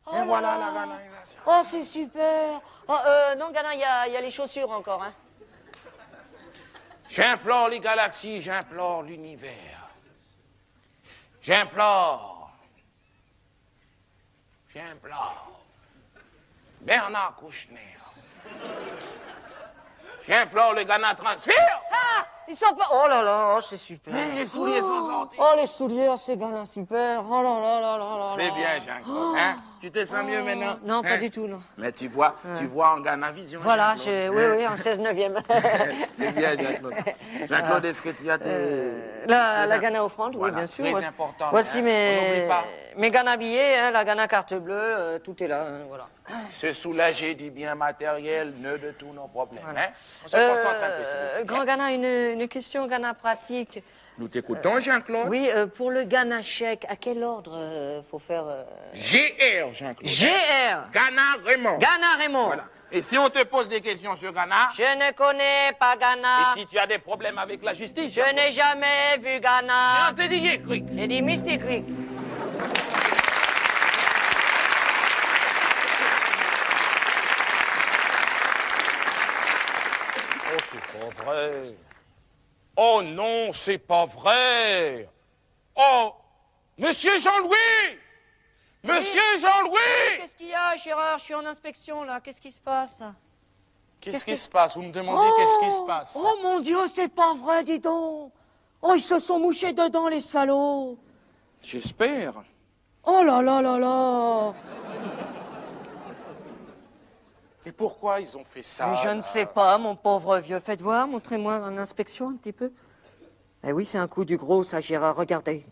Oh Et là voilà là. la ghanaisation. Oh, c'est super. Oh, non, Ghana, il y a les chaussures encore, hein. J'implore les galaxies, j'implore l'univers. J'implore Bernard Kouchner. J'implore le Ghana Transfert. Ah, ils sont pas... Oh là là, oh, c'est super. Les souliers sont sortis. Oh, les souliers, oh, c'est Ghana, super. Oh là là là là là. C'est bien, Jean-Claude. Hein? Tu te sens mieux maintenant? Non, pas Hein? du tout, non. Mais tu vois en Ghana Vision. Voilà, Jean-Claude. oui, en 16/9e. C'est bien, Jean-Claude. Jean-Claude, est-ce que tu as tes... La Ghana offrande, oui, Voilà, bien sûr. très Ouais. important. Voici hein. On n'oublie pas. mes Ghana billets, hein, la Ghana carte bleue, tout est là, hein, voilà. Se soulager du bien matériel, nœud de tous nos problèmes. Hein? On se concentre un peu. s'il vous plaît. Grand Ghana, une question Ghana pratique. Nous t'écoutons, Jean-Claude. Oui, pour le Ghana chèque, à quel ordre faut faire GR, Jean-Claude. GR. Ghana Raymond. Ghana Raymond. Voilà. Et si on te pose des questions sur Ghana, Je ne connais pas Ghana. et si tu as des problèmes avec la justice, Je n'ai jamais vu si Ghana. on te dit Yékrik, J'ai dit Mystic Creek. oh, c'est pas vrai. Oh non, c'est pas vrai. Oh, Monsieur Jean-Louis! Monsieur Jean-Louis! Qu'est-ce qu'il y a, Gérard? Je suis en inspection, là. Qu'est-ce qui se passe? Qu'est-ce qui se passe? Vous me demandez qu'est-ce qui se passe? Oh mon Dieu, c'est pas vrai, dis donc. Oh, ils se sont mouchés dedans, les salauds. J'espère. Oh là là là là. Et pourquoi ils ont fait ça? Mais je ne là sais pas, mon pauvre vieux. Faites voir, montrez-moi en inspection un petit peu. Eh oui, c'est un coup du gros, ça, Gérard. Regardez.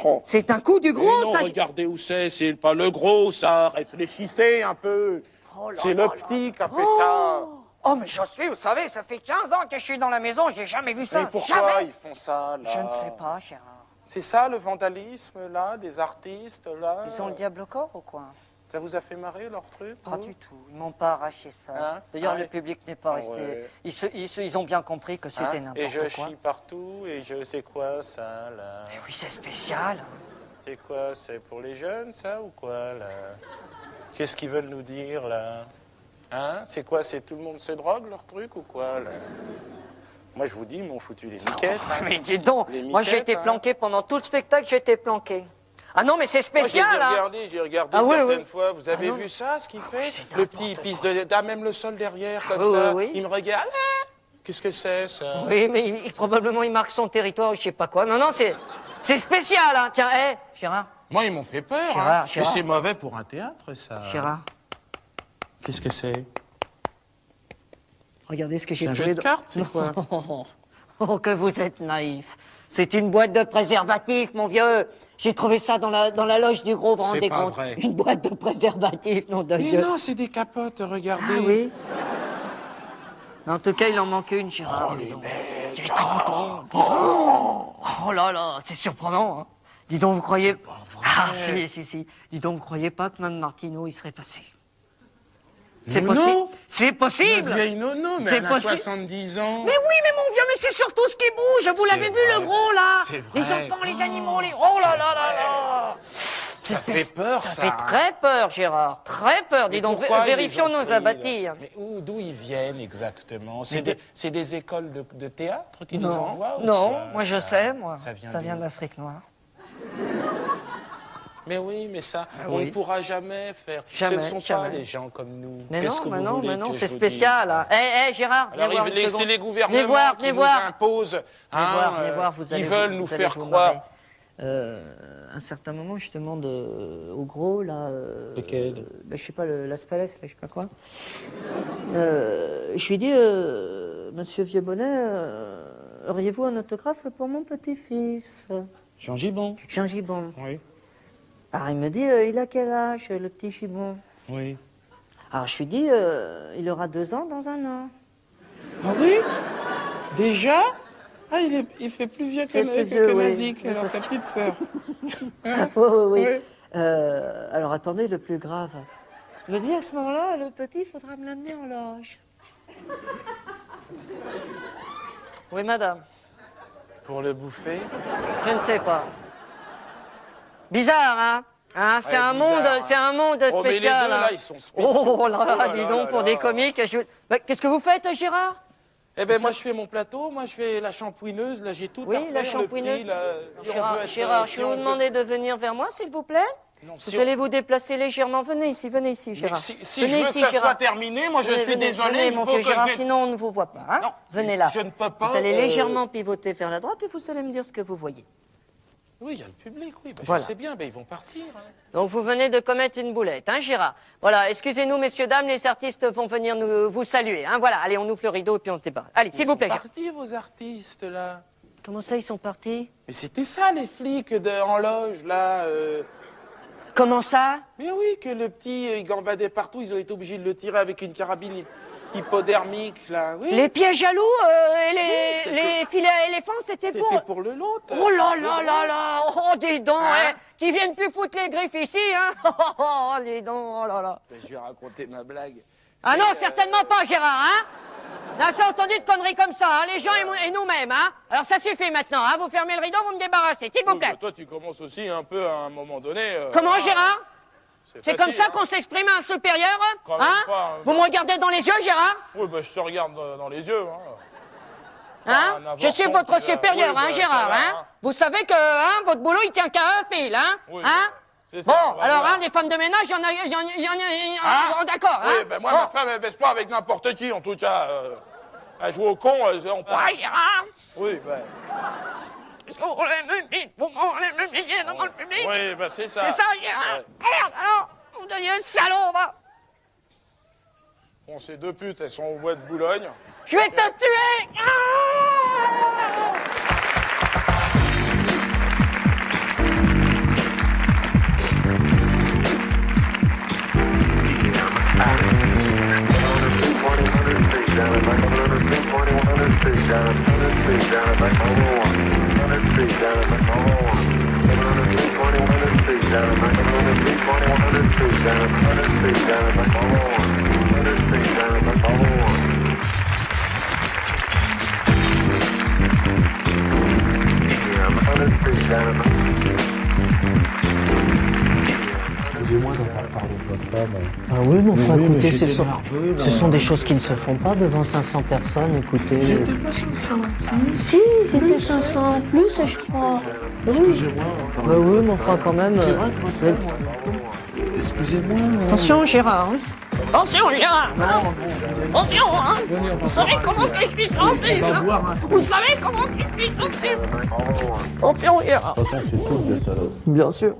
Oh. C'est un coup du Mais gros, non, ça. regardez où c'est pas le gros, ça. Réfléchissez un peu. Oh là C'est là le là. petit qui a fait ça. Oh, mais j'en suis, vous savez, ça fait 15 ans que je suis dans la maison, j'ai jamais vu ça. Mais pourquoi Jamais. ils font ça, là? Je ne sais pas, Gérard. C'est ça, le vandalisme, là, des artistes, là? Ils ont le diable au corps ou quoi? Ça vous a fait marrer, leur truc? Pas vous du tout, ils m'ont pas arraché ça. Hein? D'ailleurs, Ah le ouais. public n'est pas resté. Ouais. Ils ont bien compris que c'était Hein? Et n'importe je quoi. chie partout, et je sais quoi, ça, là? Mais oui, c'est spécial. C'est quoi? C'est pour les jeunes, ça, ou quoi, là? Qu'est-ce qu'ils veulent nous dire, là? Hein? C'est quoi? C'est tout le monde se drogue, leur truc, ou quoi, là? Moi, je vous dis, ils m'ont foutu les miquettes. hein. Mais dis donc, Les moi j'ai miquettes, été hein. planqué pendant tout le spectacle, j'ai été planqué. Ah non, mais c'est Moi, spécial, hein. j'ai regardé Ah oui, certaines oui. fois. Vous avez Ah non. vu ça, ce qu'il fait? c'est Le petit, il n'importe pisse même le sol derrière, comme oui, ça. oui, oui. Il me regarde. Ah, qu'est-ce que c'est, ça? Oui, mais probablement il marque son territoire, je sais pas quoi. Non, non, c'est spécial, hein. Tiens, hé, Gérard, Moi, ils m'ont fait peur. Gérard, hein. Gérard. Mais c'est mauvais pour un théâtre, ça. Gérard, Qu'est-ce que c'est? regardez ce que C'est j'ai un trouvé. jeu de cartes, c'est quoi? Oh, que vous êtes naïf. C'est une boîte de préservatifs, mon vieux. J'ai trouvé ça dans la loge du gros, vous vous rendez pas compte? vrai. Une boîte de préservatifs, nom de Mais Dieu. non, c'est des capotes, regardez. Ah oui. En tout cas, il en manque une, Gérard. Oh, dis les donc. mecs. J'ai 30 ans. Oh là là, c'est surprenant, hein. Dis donc, vous croyez... C'est pas vrai. Ah, si. Dis donc, vous croyez pas que même Martineau, il serait passé? C'est Nono. possible. C'est Notre possible. vieille nono, mais C'est elle a possible. 70 ans. Mais oui, mais mon vieux, mais c'est surtout ce qui bouge. Vous C'est l'avez vu, vrai. le gros, là? C'est vrai. Les enfants, les animaux, les... Oh là là là là. Ça fait peur, ça. Ça fait très peur, Gérard. Très peur. Dis Mais donc, pourquoi ils vérifions les ont nos pris, abattis. là Mais d'où ils viennent exactement? C'est Mais des écoles de théâtre qui les Non, envoient ou non, quoi, moi je ça sais, moi. Ça vient, Ça vient d'où? d'Afrique noire. Mais oui, mais ça, Ah on oui. ne pourra jamais faire. Jamais, Ce ne sont pas jamais. les gens comme nous. Mais Qu'est-ce non, que mais vous non, voulez mais non, que c'est je vous spécial, dise? hein. Hé, Gérard, Alors, viens voir une c'est seconde. les gouvernements Venez voir, qui venez nous voir. imposent. Venez voir, vous allez Ils veulent vous- nous vous allez faire vous croire. marrer. Un certain moment, je demande au gros, là... Lequel Je sais pas, la Spalès, là, je sais pas quoi. Je lui dis, Monsieur Vieux-Bonnet, auriez-vous un autographe pour mon petit-fils? Jean Gibon. Jean Gibon. Oui, Alors il me dit, il a quel âge, le petit Gibon? oui. Alors je lui dis, il aura 2 ans dans un an. Ah oui? Déjà? Ah, il fait plus vieux C'est plus vieux, oui. Nazik, alors sa petite sœur. Oui. Oui. Alors attendez, le plus grave. Il me dit, à ce moment-là, le petit, il faudra me l'amener en loge. Oui, madame. Pour le bouffer? Je ne sais pas. Bizarre, hein? Hein, c'est Ouais, un bizarre, monde, hein. c'est un monde Oh, mais les deux, spécial. là, hein. ils sont spéciaux. Oh là là, Oh là dis là donc, là pour là. des comiques. Bah, qu'est-ce que vous faites, Gérard? Eh ben moi je fais mon plateau, moi je fais la shampouineuse, là j'ai tout à Oui, refaire, la le shampouineuse. prix, là, si on Gérard, veut être, Gérard, si je vais on vous veut- demander de venir vers moi, s'il vous plaît. Non, Vous si on- allez vous déplacer légèrement. Venez ici, Gérard. si venez je veux ici, que ça Gérard. soit terminé, moi je Venez, suis venez, désolé, venez, il mon faut vieux que Gérard, je... sinon on ne vous voit pas. Hein. Non, venez là. je ne peux pas, Vous allez légèrement pivoter vers la droite et vous allez me dire ce que vous voyez. Oui, il y a le public, oui, Voilà. je sais bien, ben ils vont partir. Hein. Donc vous venez de commettre une boulette, hein, Gérard. Voilà, excusez-nous, messieurs, dames, les artistes vont venir vous saluer. Hein. Voilà, allez, on ouvre le rideau et puis on se débarrasse. Allez, s'il vous plaît, Ils sont Gérard. partis vos artistes là. Comment ça, ils sont partis? Mais c'était ça les flics en loge là. Comment ça? Mais oui, que le petit il gambadait partout, ils ont été obligés de le tirer avec une carabine hypodermique là. Oui. Les pièges à loups et Oui, c'est les filets à éléphants, c'était C'était pour le lot. Oh là là là là! Oh, dis donc, Hein? hein, qui viennent plus foutre les griffes ici, hein! Oh, dis donc, oh là là! Ben, je vais raconter ma blague. Ah C'est, non, certainement pas, Gérard, hein! Là, ça entendu de conneries comme ça, hein, les gens et nous-mêmes, hein! Alors ça suffit maintenant, hein! Vous fermez le rideau, vous me débarrassez, s'il vous Oui, plaît! mais toi, tu commences aussi un peu à un moment donné. Comment, ah, Gérard? C'est comme facile, ça hein. qu'on s'exprime à un supérieur, Quand même hein? pas, hein, Vous me regardez dans les yeux, Gérard? Oui, ben, je te regarde dans les yeux. Hein. Hein? un Je suis avorton votre qui va- supérieur, oui, hein, bah, Gérard, ça va, hein? hein. Vous savez que, hein, votre boulot, il tient qu'à un fil, hein? Oui, Hein? c'est ça, Bon, on va alors, voir. hein, les femmes de ménage, il y en a, Hein? oh, d'accord, hein? Oui, ben moi, Bon. ma femme, elle baisse pas avec n'importe qui, en tout cas. Elle joue au con, on parle. Ouais, Gérard! Oui, ben. Vous m'enlevez dans le public? Oui, ben c'est ça. C'est ça, Gérard? Ouais. Merde, alors! Vous devenez un salaud, va! Bon, ces deux putes, elles sont au bois de Boulogne. Je vais te tuer! Ah! Excusez-moi d'avoir parlé de votre femme. Ah oui, mais enfin, Oui, mais écoutez, j'étais ce nerveux, là. sont des choses qui ne se font pas devant 500 personnes, écoutez. J'étais pas 500. Si, c'était 500, plus, je crois. Oui. Excusez-moi. Bah oui, mais enfin, quand même. C'est vrai que votre femme. Excusez-moi. Attention, Gérard. Hein. Attention, Gérard. Attention, hein. Vous savez comment que je suis sensible. Hein. Vous savez comment que je suis sensible. Attention, Gérard. De toute façon, c'est toutes des salopes. Bien sûr.